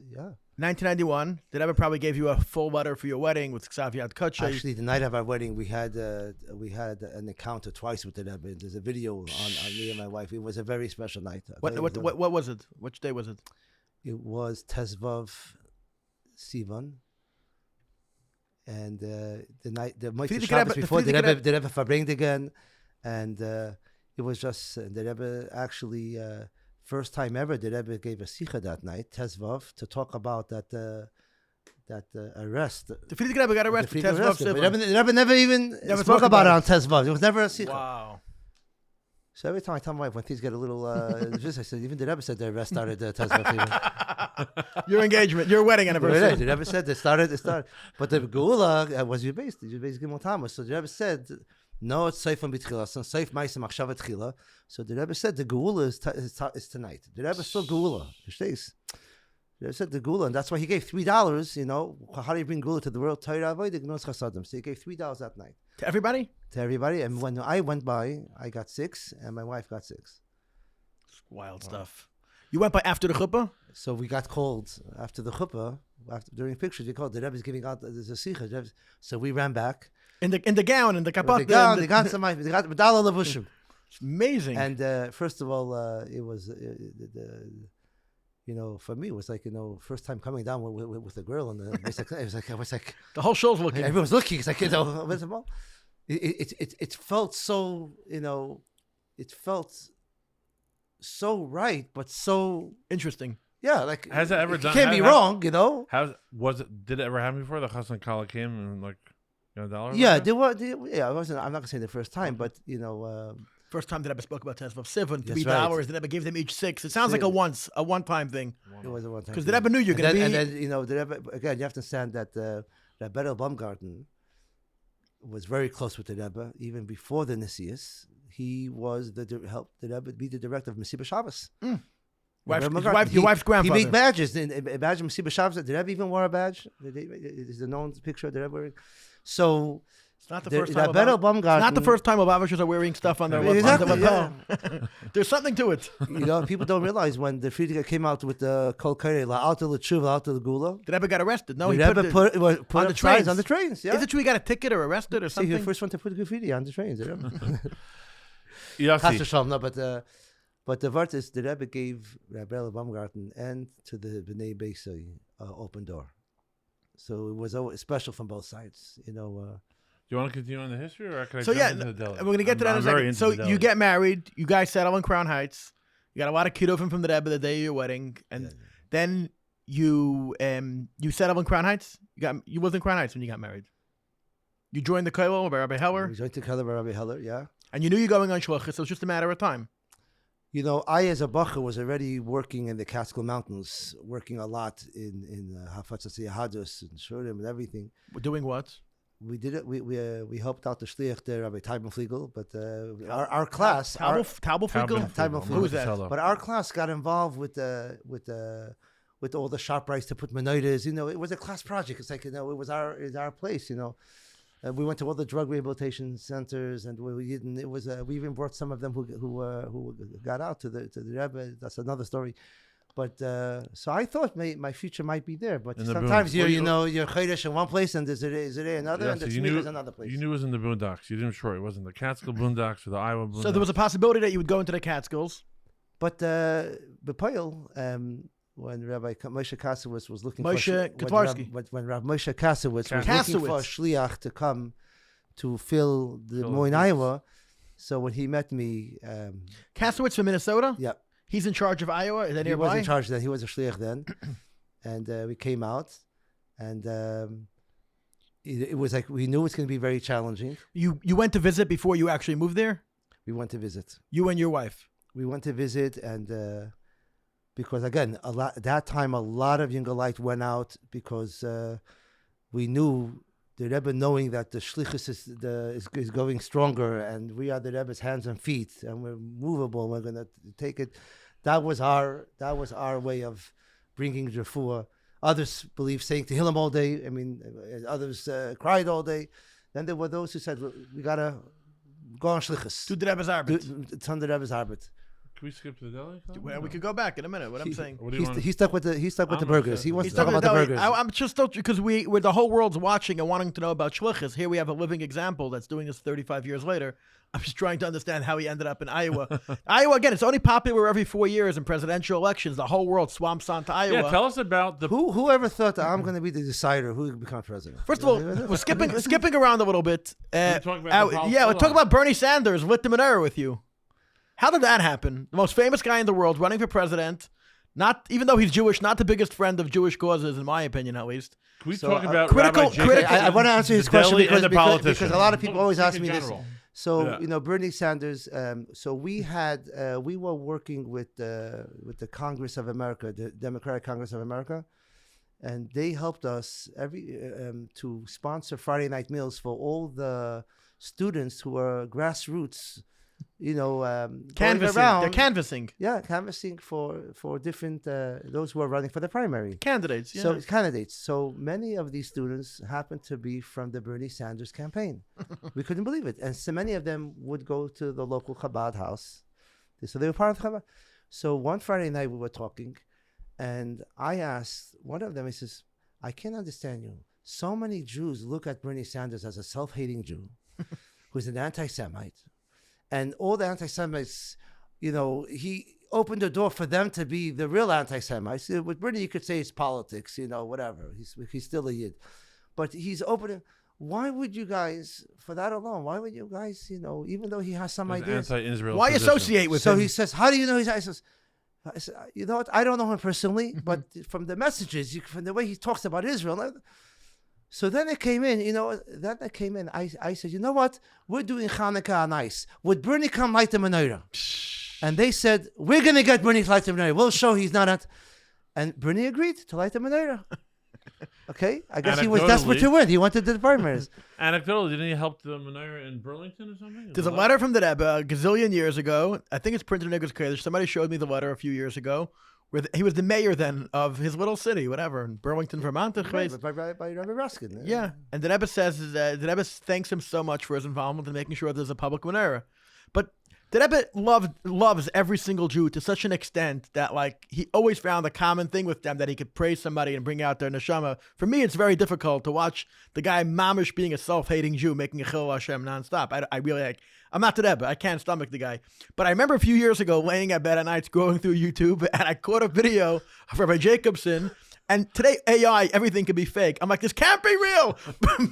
Speaker 1: 1991. The Rebbe probably gave you a full letter for your wedding with Xavier Kutcha.
Speaker 4: Actually, the night of our wedding, we had an encounter twice with the Rebbe. There's a video on me and my wife. It was a very special night.
Speaker 1: What was it? Which day was it?
Speaker 4: It was Tezvav Sivan. And the Motzei Shabbos before the Rebbe verbringed again, and it was just the Rebbe actually first time ever the Rebbe gave a sicha that night, Tezvav, to talk about that arrest.
Speaker 1: The Frierdiker Rebbe got arrested.
Speaker 4: The
Speaker 1: Tezvav
Speaker 4: The
Speaker 1: Sivan.
Speaker 4: Rebbe never even spoke about it on Tezvav. It was never a sicha.
Speaker 1: Wow.
Speaker 4: So every time I tell my wife when things get a little, I said even the Rebbe said the arrest started Tezvav Sivan.
Speaker 1: Your engagement, your wedding anniversary.
Speaker 4: The Rebbe said it started. But the Geula was you based Gimel Tammuz. So the Rebbe said, no, it's safe on B'tchila. So safe Ma'aseh Machshava Tchila. So the Rebbe said the Geula is tonight. The Rebbe still Geula. The Rebbe said the Geula, and that's why he gave $3. You know, how do you bring Geula to the world? Torah Avodah Gnos Chasadim. So he gave $3 that night
Speaker 1: To everybody?
Speaker 4: to everybody. And when I went by, I got 6, and my wife got 6.
Speaker 1: Wild stuff. You went by after the chuppah?
Speaker 4: So we got called after the chuppah. During pictures, we called the Rebbe's giving out the sicha. So we ran back.
Speaker 1: In the gown, in the kapot.
Speaker 4: They got medalla levushim.
Speaker 1: It's amazing.
Speaker 4: And first of all, it was for me, it was like first time coming down with a girl, and it was like
Speaker 1: the whole show's looking.
Speaker 4: Everyone's looking. It's like it felt so it felt so right, but so
Speaker 1: interesting.
Speaker 4: Yeah, like
Speaker 2: has it ever done?
Speaker 4: Can't be wrong,
Speaker 2: Did it ever happen before the Chassan Kala came and $1?
Speaker 4: Yeah, there was. Yeah, I wasn't. I'm not gonna say the first time, but
Speaker 1: first time that I spoke about Tezvav Sivan, $3.
Speaker 4: Right.
Speaker 1: That I gave them each 6. It sounds like a one-time thing.
Speaker 4: It was a one-time.
Speaker 1: Because the Rebbe knew you're gonna be.
Speaker 4: And then the Rebbe, again, you have to understand that Rebbe Baumgarten was very close with the Rebbe even before the Nisius. He was helped the Rebbe be the director of Mesiba Shabbos.
Speaker 1: Your wife's grandfather.
Speaker 4: He made badges. A badge of Mesiba Shabbos. The Rebbe even wore a badge. Is the known picture of the Rebbe wearing. So
Speaker 1: it's not the first time.
Speaker 4: Baumgarten.
Speaker 1: Not the first time Lubavitchers are wearing stuff on their lapel. There's something to it.
Speaker 4: People don't realize when the Frierdiker came out with the Kol Korei La'alta L'Tshuva La'alta L'Gula.
Speaker 1: The Rebbe got arrested. No,
Speaker 4: the
Speaker 1: he
Speaker 4: Rebbe put
Speaker 1: on the trains.
Speaker 4: On the trains. Yeah.
Speaker 1: Is it true he got a ticket or arrested or something?
Speaker 4: He was the first one to put graffiti on the trains.
Speaker 2: Yossi.
Speaker 4: No, but the Vart is the Rebbe gave Rabbi Baumgarten and to the Bnei Beisai open door. So it was always special from both sides.
Speaker 2: Do you want to continue on the history, or can I
Speaker 1: So
Speaker 2: jump
Speaker 1: yeah,
Speaker 2: into the deli?
Speaker 1: we're gonna get to that in a second. So you get married, you guys settle in Crown Heights. You got a lot of kiddovim from the Rebbe the day of your wedding, and then you settle in Crown Heights. You lived in Crown Heights when you got married. You joined the Kollel by Rabbi Heller.
Speaker 4: We joined the Kollel by Rabbi Heller, yeah.
Speaker 1: And you knew you're going on Shliach, so it was just a matter of time.
Speaker 4: I, as a bacher, was already working in the Catskill Mountains, working a lot in Hafatzas Yahadus and Shurim and everything.
Speaker 1: Doing what?
Speaker 4: We did it. We helped out the Shliach there, Rabbi Taiben Fliegel, but our class,
Speaker 1: Taubel Fliegel?
Speaker 4: Taiben
Speaker 1: Who was that?
Speaker 4: But our class got involved with all the shop rights to put menorahs. It was a class project. It's like it was our place. We went to all the drug rehabilitation centers, and we didn't. It was we even brought some of them who got out to the Rebbe. That's another story. But so I thought my future might be there. But sometimes you're chodesh in one place and there's another, and the tzmicha is another place.
Speaker 2: You knew it was in the boondocks. You didn't sure it wasn't the Catskill boondocks or the Iowa boondocks.
Speaker 1: So there was a possibility that you would go into the Catskills.
Speaker 4: But B'Poel, when Rabbi Moshe Kasowitz was looking
Speaker 1: Moshe Kotlarski.
Speaker 4: when Rabbi Moshe Kasowitz was looking for a Shliach to come to fill the Des Moines, Iowa, so when he met me...
Speaker 1: Kasowitz from Minnesota?
Speaker 4: Yeah.
Speaker 1: He's in charge of Iowa? Is that nearby?
Speaker 4: He was in charge of that. He was a Shliach then. And we came out, and it was like we knew it was going to be very challenging.
Speaker 1: You went to visit before you actually moved there?
Speaker 4: We went to visit.
Speaker 1: You and your wife?
Speaker 4: We went to visit, and... because again, at that time, a lot of Yungelite went out because we knew the Rebbe, knowing that the Shlichus is going stronger, and we are the Rebbe's hands and feet, and we're movable. We're going to take it. That was our way of bringing refuah. Others believe saying Tehillim all day. I mean, others cried all day. Then there were those who said, we got to go on Shlichus.
Speaker 1: To the Rebbe's Arbeit.
Speaker 4: It's on the Rebbe's Arbeit.
Speaker 2: Can we skip to the deli?
Speaker 1: Well, we could go back in a minute. I'm saying,
Speaker 4: he stuck with the burgers. He wants to talk about the burgers.
Speaker 1: I'm just because we're the whole world's watching and wanting to know about shlichus. Here we have a living example that's doing this 35 years later. I'm just trying to understand how he ended up in Iowa. Iowa, again, it's only popular every 4 years in presidential elections. The whole world swamps onto Iowa.
Speaker 2: Yeah, tell us about the...
Speaker 4: Whoever thought that I'm going to be the decider who will become president?
Speaker 1: First of all, we're skipping around a little bit.
Speaker 2: Let's talk
Speaker 1: about Bernie Sanders lit the menorah with you. How did that happen? The most famous guy in the world running for president, not even though he's Jewish, not the biggest friend of Jewish causes, in my opinion, at least.
Speaker 2: Can we talk about
Speaker 1: critical?
Speaker 4: I want to answer his question because a lot of people always ask me this. So Bernie Sanders. So we were working with the Congress of America, the Democratic Congress of America, and they helped us to sponsor Friday night meals for all the students who are grassroots.
Speaker 1: Canvassing. They're canvassing.
Speaker 4: Yeah, canvassing for different those who are running for the primary
Speaker 1: candidates. Yeah.
Speaker 4: So candidates. So many of these students happen to be from the Bernie Sanders campaign. We couldn't believe it, and so many of them would go to the local Chabad house. So they were part of Chabad. So one Friday night we were talking, and I asked one of them. He says, "I can't understand you. So many Jews look at Bernie Sanders as a self-hating Jew, who's an anti-Semite." And all the anti-Semites, he opened the door for them to be the real anti-Semites. With Bernie, you could say it's politics, whatever. He's still a Yid. But he's opening. Why would you guys, for that alone, even though he has some ideas.
Speaker 2: Anti-Israel
Speaker 1: why
Speaker 2: position.
Speaker 1: associate with him?
Speaker 4: So he says, how do you know he's I says, you know what? I don't know him personally, but from the messages, from the way he talks about Israel. So then it came in, I said, you know what? We're doing Hanukkah on ice. Would Bernie come light the menorah? And they said, we're going to get Bernie to light the menorah. We'll show he's not. And Bernie agreed to light the menorah. Okay? I guess he was desperate to win. He wanted the primaries.
Speaker 2: Anecdotally, didn't he help the menorah in Burlington or something?
Speaker 1: There's a letter from the Rebbe a gazillion years ago. I think it's printed in Niggas Kodesh. Somebody showed me the letter a few years ago. He was the mayor then of his little city, whatever, in Burlington, Vermont.
Speaker 4: Right, by Rabbi Ruskin.
Speaker 1: Yeah, and the Rebbe says the Rebbe thanks him so much for his involvement in making sure there's a public menorah. But the Rebbe loves every single Jew to such an extent that he always found a common thing with them that he could praise somebody and bring out their neshama. For me, it's very difficult to watch the guy mamish being a self-hating Jew making a chil Hashem nonstop. I really I'm not the Rebbe. I can't stomach the guy. But I remember a few years ago laying at bed at night, scrolling through YouTube, and I caught a video of Rabbi Jacobson And today, AI, everything can be fake. I'm like, this can't be real.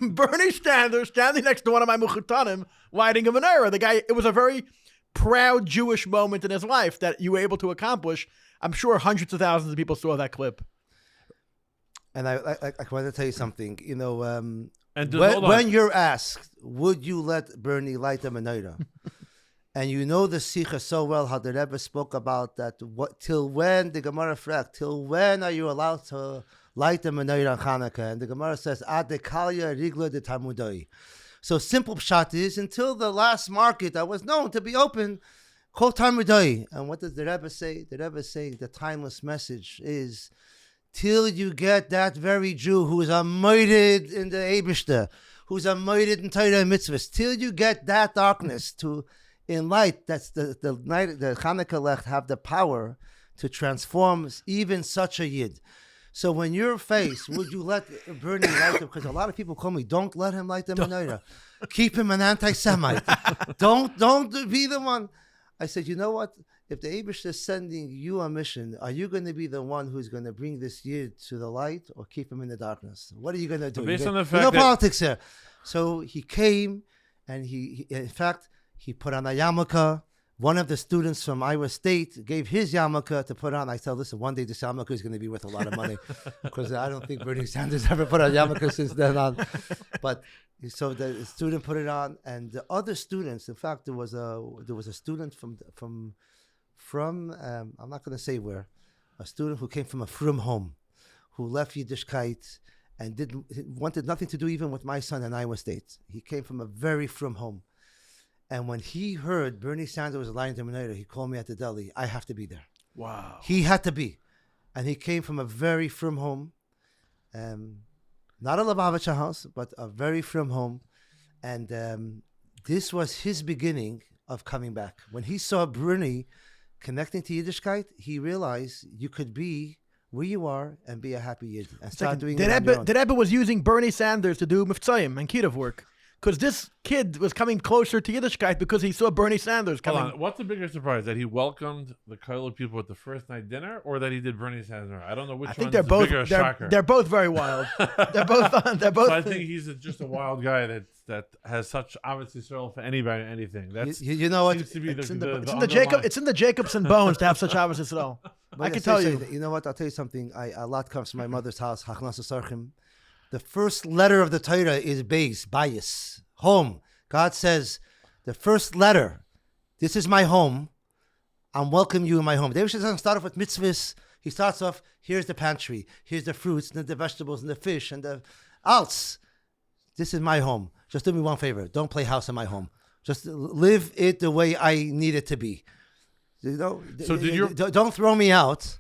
Speaker 1: Bernie Sanders standing next to one of my mukhtanim, lighting a menorah. The guy, it was a very proud Jewish moment in his life that you were able to accomplish. I'm sure hundreds of thousands of people saw that clip.
Speaker 4: And I want to tell you something. You know,
Speaker 2: And
Speaker 4: when you're asked, would you let Bernie light the menorah? And you know the Sikha so well, how the Rebbe spoke about that. Till when, the Gemara fragt, till when are you allowed to light the menorah on Hanukkah? And the Gemara says, Ad dekalya rigla de Talmudai. So simple pshat is, until the last market that was known to be open, Kol Talmudai. And what does the Rebbe say? The Rebbe is saying the timeless message is, till you get that very Jew who is amoided in the Eibishter, who's amoided in Torah and mitzvahs, till you get that darkness to in light, that's the night, the Hanukkah Lech have the power to transform even such a Yid. So when you're faced, would you let Bernie light them? Because a lot of people call me, don't let him light the menorah. Keep him an anti-Semite. Don't be the one. I said, you know what? If the Eibush is sending you a mission, are you going to be the one who's going to bring this Yid to the light or keep him in the darkness? What are you going to do?
Speaker 2: Based on the fact that
Speaker 4: politics here. So he came, and he in fact, he put on a yarmulke. One of the students from Iowa State gave his yarmulke to put on. I said, listen, one day this yarmulke is going to be worth a lot of money, because I don't think Bernie Sanders ever put a yarmulke since then on. But so the student put it on, and the other students, in fact, there was a student from I'm not going to say where, a student who came from a frum home, who left Yiddishkeit and wanted nothing to do even with my son in Iowa State. He came from a very frum home. And when he heard Bernie Sanders was lighting the menorah, he called me at the deli. I have to be there.
Speaker 1: Wow.
Speaker 4: He had to be. And he came from a very frum home. Not a Lubavitcher house, but a very frum home. And this was his beginning of coming back. When he saw Bernie connecting to Yiddishkeit, he realized you could be where you are and be a happy Yid. And start doing it on your own.
Speaker 1: The Rebbe was using Bernie Sanders to do Miftzayim and Kiruv work. Because this kid was coming closer to Yiddishkeit because he saw Bernie Sanders coming.
Speaker 2: Hold on. What's the bigger surprise? That he welcomed the Kollel people at the first night dinner, or that he did Bernie Sanders? I don't know which one's the bigger shocker.
Speaker 1: They're both very wild. They're both.
Speaker 2: So I think he's just a wild guy that has such obviously sorrow for anybody, anything. That's
Speaker 4: you know what?
Speaker 2: Seems to be
Speaker 1: It's in
Speaker 2: the
Speaker 1: the Jacobson bones to have such obvious Israel. I can tell you.
Speaker 4: You know what? I'll tell you something. A lot comes from my mother's house. The first letter of the Torah is Beis, Bayis, home. God says, the first letter, this is my home. I'm welcoming you in my home. David doesn't start off with mitzvahs. He starts off, here's the pantry, here's the fruits and the vegetables and the fish and the alts. This is my home. Just do me one favor. Don't play house in my home. Just live it the way I need it to be. You know,
Speaker 2: so
Speaker 4: don't throw me out.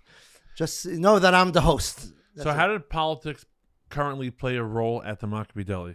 Speaker 4: Just know that I'm the host.
Speaker 2: So how did politics currently play a role at the Maccabee Deli?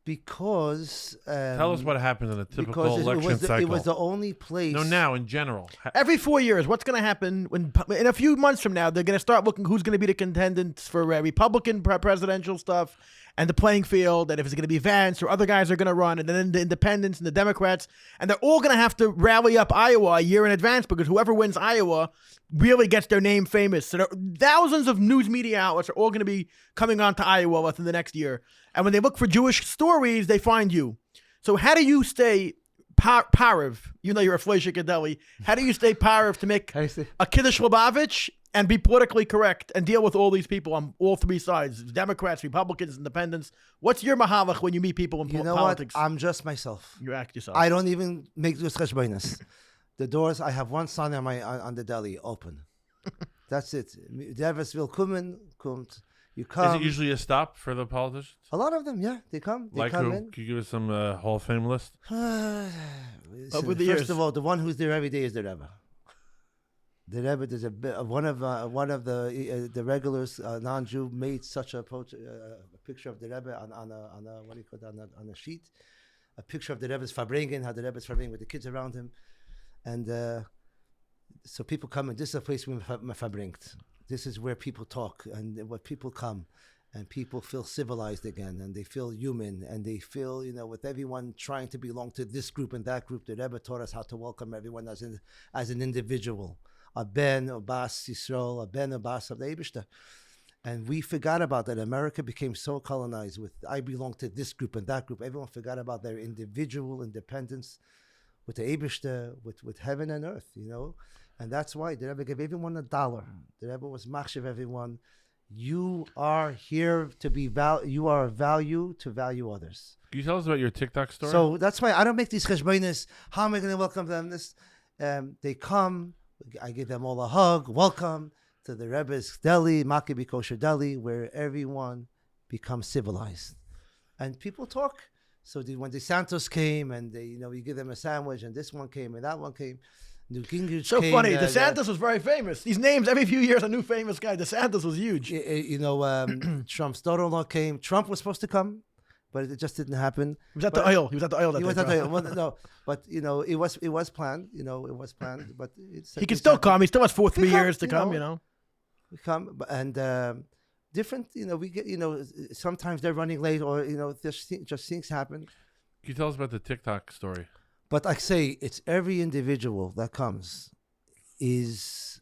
Speaker 4: Because
Speaker 2: tell us what happened in a typical election cycle.
Speaker 4: It was the only place.
Speaker 2: No, now in general.
Speaker 1: Every 4 years, what's going to happen when in a few months from now they're going to start looking who's going to be the contendants for Republican presidential stuff and the playing field, and if it's going to be Vance or other guys are going to run, and then the independents and the Democrats, and they're all going to have to rally up Iowa a year in advance because whoever wins Iowa really gets their name famous. So thousands of news media outlets are all going to be coming on to Iowa within the next year. And when they look for Jewish stories, they find you. So how do you stay parav? You know you're a Shliach Deli. How do you stay parav to make a Kiddush Lubavitch and be politically correct and deal with all these people on all three sides, Democrats, Republicans, Independents? What's your mahalach when you meet people in politics?
Speaker 4: What? I'm just myself.
Speaker 1: You act yourself.
Speaker 4: I don't even make this cheshbonos. The doors, I have one sign on the deli, open. That's it. Devers will kommt. You come.
Speaker 2: Is it usually a stop for the politicians?
Speaker 4: A lot of them, yeah. They come. They
Speaker 2: like
Speaker 4: come
Speaker 2: who?
Speaker 4: in.
Speaker 2: Can you give us some Hall of Fame list?
Speaker 4: First of all, the one who's there every day is the Rebbe. The Rebbe, there's one of the regulars, non-Jew, made such a picture of the Rebbe on a sheet, a picture of the Rebbe's Farbringen, how the Rebbe's Farbringen with the kids around him, and so people come, and this is a place we Farbringt. This is where people talk and where people come, and people feel civilized again, and they feel human, and they feel, with everyone trying to belong to this group and that group. The Rebbe taught us how to welcome everyone as an individual. a ben, a bas Yisrael, a ben, a bas of the Eibishter. And we forgot about that. America became so colonized with, I belong to this group and that group. Everyone forgot about their individual independence with the Eibishter, with heaven and earth, you know? And that's why the Rebbe gave everyone $1. The Rebbe was machshav everyone. You are here to be you are of value to value others.
Speaker 2: Can you tell us about your TikTok story?
Speaker 4: So that's why I don't make these cheshbonis. How am I going to welcome them? They come. I give them all a hug. Welcome to the Rebbe's deli, Maccabi Kosher Deli, where everyone becomes civilized, and people talk. So when the Santos came, and you give them a sandwich, and this one came, and that one came. New Gingrich
Speaker 1: So
Speaker 4: came,
Speaker 1: funny. DeSantis was very famous. These names, every few years, a new famous guy. DeSantis was huge.
Speaker 4: Trump's daughter-in-law came. Trump was supposed to come, but it just didn't happen.
Speaker 1: He was at the oil. He was at the oil.
Speaker 4: He was at the oil. Well, no, but it was planned. It was planned. But
Speaker 1: he can still come. He still has 3 years to come.
Speaker 4: We come and different. We get. Sometimes they're running late, or just things happen.
Speaker 2: Can you tell us about the TikTok story?
Speaker 4: But I say it's every individual that comes is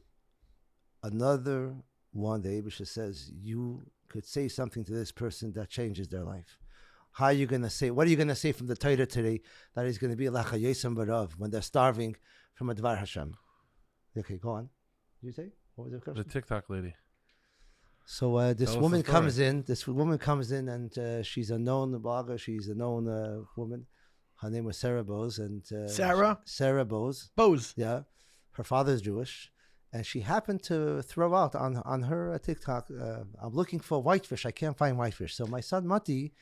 Speaker 4: another one. The Abisha says you could say something to this person that changes their life. How are you going to say? What are you going to say from the Torah today that is going to be lacha yesem barav when they're starving from a dvar Hashem? Okay, go on. Did you say what was the question?
Speaker 2: The TikTok lady.
Speaker 4: So this woman comes in. This woman comes in, and she's a known blogger. She's a known woman. Her name was Sarah Bose, and Sarah Bose.
Speaker 1: Bose.
Speaker 4: Yeah, her father's Jewish, and she happened to throw out on her TikTok. I'm looking for whitefish. I can't find whitefish. So my son Mati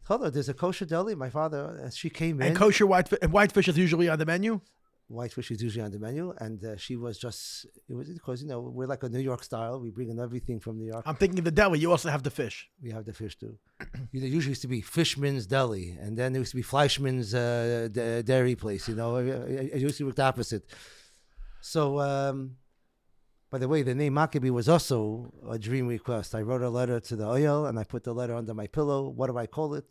Speaker 4: told her there's a kosher deli. My father. She came in.
Speaker 1: And kosher whitefish is usually on the menu.
Speaker 4: Whitefish is usually on the menu, and she was just. It was because we're like a New York style. We bring in everything from New York.
Speaker 1: I'm thinking of the deli. You also have the fish.
Speaker 4: We have the fish too. There usually used to be Fishman's Deli, and then there used to be Fleischman's dairy place. It used to work the opposite. So, by the way, the name Maccabi was also a dream request. I wrote a letter to the oil, and I put the letter under my pillow. What do I call it?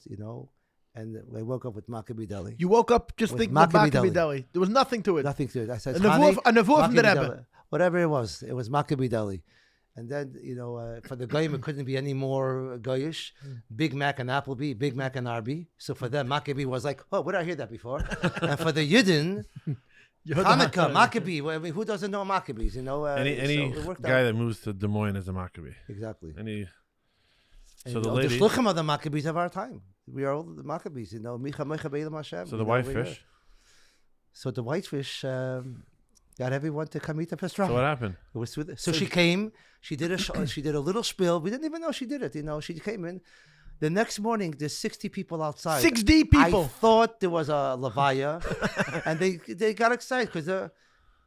Speaker 4: And I woke up with Maccabi Deli.
Speaker 1: You woke up just thinking of Maccabi Deli. There was nothing to it.
Speaker 4: Nothing to it. I said,
Speaker 1: a nevuah from the Rebbe.
Speaker 4: Whatever it was Maccabi Deli. And then, for the Goyim, it couldn't be any more Goyish. Big Mac and Applebee, Big Mac and Arby. So for them, Maccabi was like, oh, where did I hear that before? And for the Yidden, Hanukkah, Maccabi. Well, I mean, who doesn't know Maccabees?
Speaker 2: Any guy that moves to Des Moines is a Maccabi.
Speaker 4: Exactly.
Speaker 2: So the lady.
Speaker 4: The Shluchim are the Maccabees of our time. We are all the Maccabees, Micha Mocha Beilam Hashem.
Speaker 2: So the whitefish.
Speaker 4: So the whitefish got everyone to come eat the pastrami.
Speaker 2: So what happened?
Speaker 4: It was so she came. She did a little spiel. We didn't even know she did it. She came in. The next morning, there's 60 people outside.
Speaker 1: 60 people.
Speaker 4: I thought there was a levaya, and they got excited because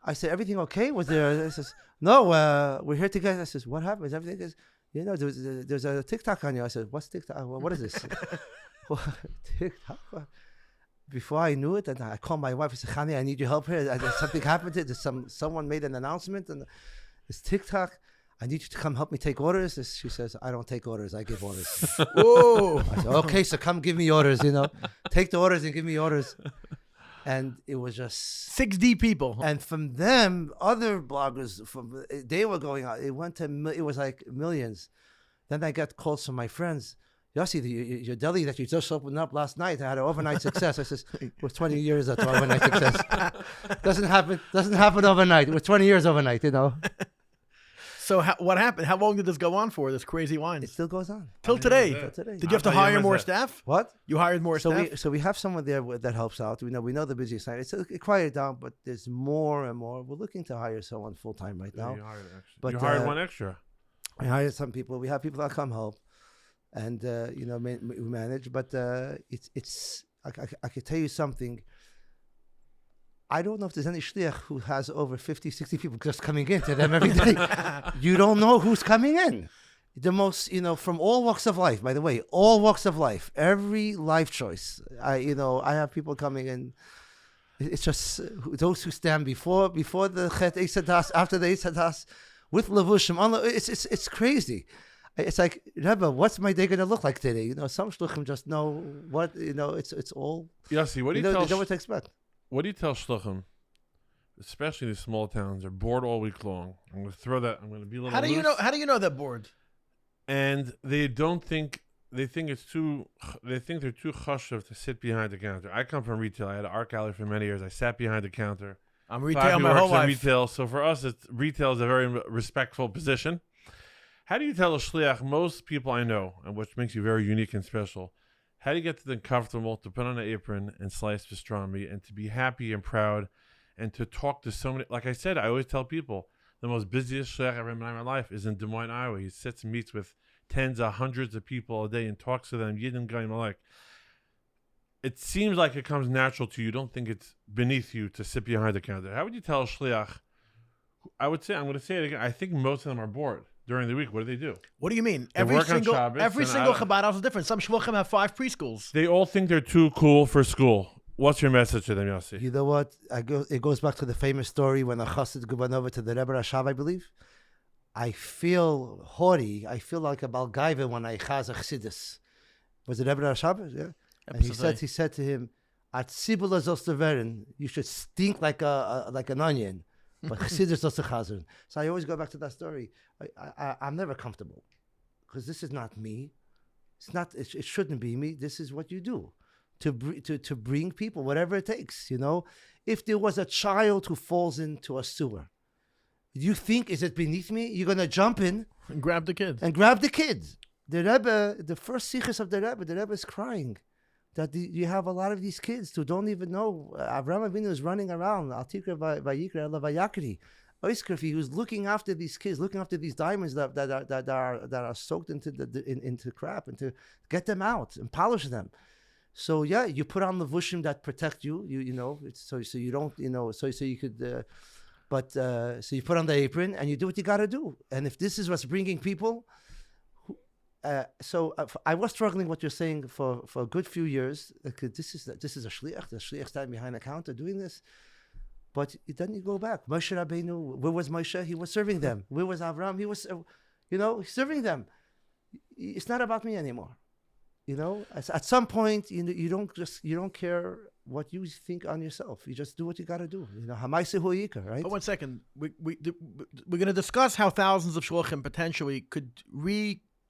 Speaker 4: I said, "Everything okay?" Was there? I says, "No, we're here together." I says, "What happened?" Everything is, there's a TikTok on you. I said, "What's TikTok? What is this?" TikTok. Before I knew it, and I called my wife. I said, "Chani, I need your help here. Something happened. Someone made an announcement, and it's TikTok. I need you to come help me take orders." She says, "I don't take orders. I give orders."
Speaker 1: Whoa!
Speaker 4: I said, "Okay, so come give me orders. Take the orders and give me orders." And it was just
Speaker 1: 60 people. And
Speaker 4: from them, other bloggers they were going out. It was like millions. Then I got calls from my friends. Yossi, your deli that you just opened up last night had an overnight success. I says, it was 20 years of overnight success. Doesn't happen overnight. It was 20 years overnight,
Speaker 1: So what happened? How long did this go on for, this crazy line?
Speaker 4: It still goes on.
Speaker 1: Till today. Did you have to hire more staff?
Speaker 4: What?
Speaker 1: You hired more staff?
Speaker 4: So we have someone there that helps out. We know the busiest night. It's quieted down, but there's more and more. We're looking to hire someone full-time right now.
Speaker 2: You hired one extra.
Speaker 4: I hired some people. We have people that come help. And, we manage. But I could tell you something. I don't know if there's any shliach who has over 50, 60 people just coming in to them every day. You don't know who's coming in. The most, from all walks of life, by the way, all walks of life, every life choice. I have people coming in. It's just those who stand before the Chet Eisadas, after the Eisadas, with Levushim. It's crazy. It's like, Rebbe, what's my day going to look like today? Some shluchim just know what, it's all.
Speaker 2: Yossi, what do you
Speaker 4: know what to expect.
Speaker 2: What do you tell shluchim especially the small towns, are bored all week long. I'm going to throw that. I'm going to be a little.
Speaker 1: How do you
Speaker 2: loose.
Speaker 1: know? How do you know they're bored?
Speaker 2: And they don't think. They think it's too. They think they're too chashuv to sit behind the counter. I come from retail. I had an art gallery for many years. I sat behind the counter.
Speaker 1: I'm retail my whole
Speaker 2: works in
Speaker 1: life.
Speaker 2: Retail, so for us, retail is a very respectful position. How do you tell a shliach? Most people I know, and which makes you very unique and special. How do you get them comfortable to put on an apron and slice pastrami and to be happy and proud and to talk to so many? Like I said, I always tell people the most busiest shliach I've ever met in my life is in Des Moines, Iowa. He sits and meets with tens of hundreds of people a day and talks to them. Yidden Goyim alike. It seems like it comes natural to you. You don't think it's beneath you to sit behind the counter. How would you tell a shliach? I would say, I'm going to say it again. I think most of them are bored during the week. What do?
Speaker 1: What do you mean?
Speaker 2: They
Speaker 1: Every
Speaker 2: work on
Speaker 1: single
Speaker 2: Shabbos,
Speaker 1: every
Speaker 2: and
Speaker 1: single
Speaker 2: I-
Speaker 1: Chabad house is different. Some shluchim have 5 preschools.
Speaker 2: They all think they're too cool for school. What's your message to them, Yossi?
Speaker 4: You know what? It goes back to the famous story when a chassid went over to the Rebbe Rashav, I believe. I feel haughty. I feel like a balgaiva when I chaz a chassidus. Was it Rebbe Rashav? Yeah. And he said to him, "At sibula zostaveren, you should stink like an onion, but chassidus zostachazer." So I always go back to that story. I'm never comfortable because this is not me. It's not. It shouldn't be me. This is what you do to bring people, whatever it takes. You know, if there was a child who falls into a sewer, you think, is it beneath me? You're gonna jump in
Speaker 1: And grab the kid.
Speaker 4: and grab the kid. The Rebbe, the first sichos of the Rebbe is crying that you have a lot of these kids who don't even know. Avraham Avinu is running around. Al tikra vayikra ela vayakri. Oiskerfi, who's looking after these kids, looking after these diamonds that are soaked into crap, and to get them out and polish them. So yeah, you put on the levushim that protect you. You know, it's so you don't, you know, so you could. So you put on the apron and you do what you got to do. And if this is what's bringing people, I was struggling what you're saying for a good few years. This is a shliach. The shliach standing behind the counter doing this. But then you go back. Moshe Rabbeinu, where was Moshe? He was serving them. Where was Avram? He was, serving them. It's not about me anymore. You know, at some point, you don't care what you think on yourself. You just do what you got to do. You know, hamaise hu yikar, right?
Speaker 1: But 1 second, we're going to discuss how thousands of shluchim potentially could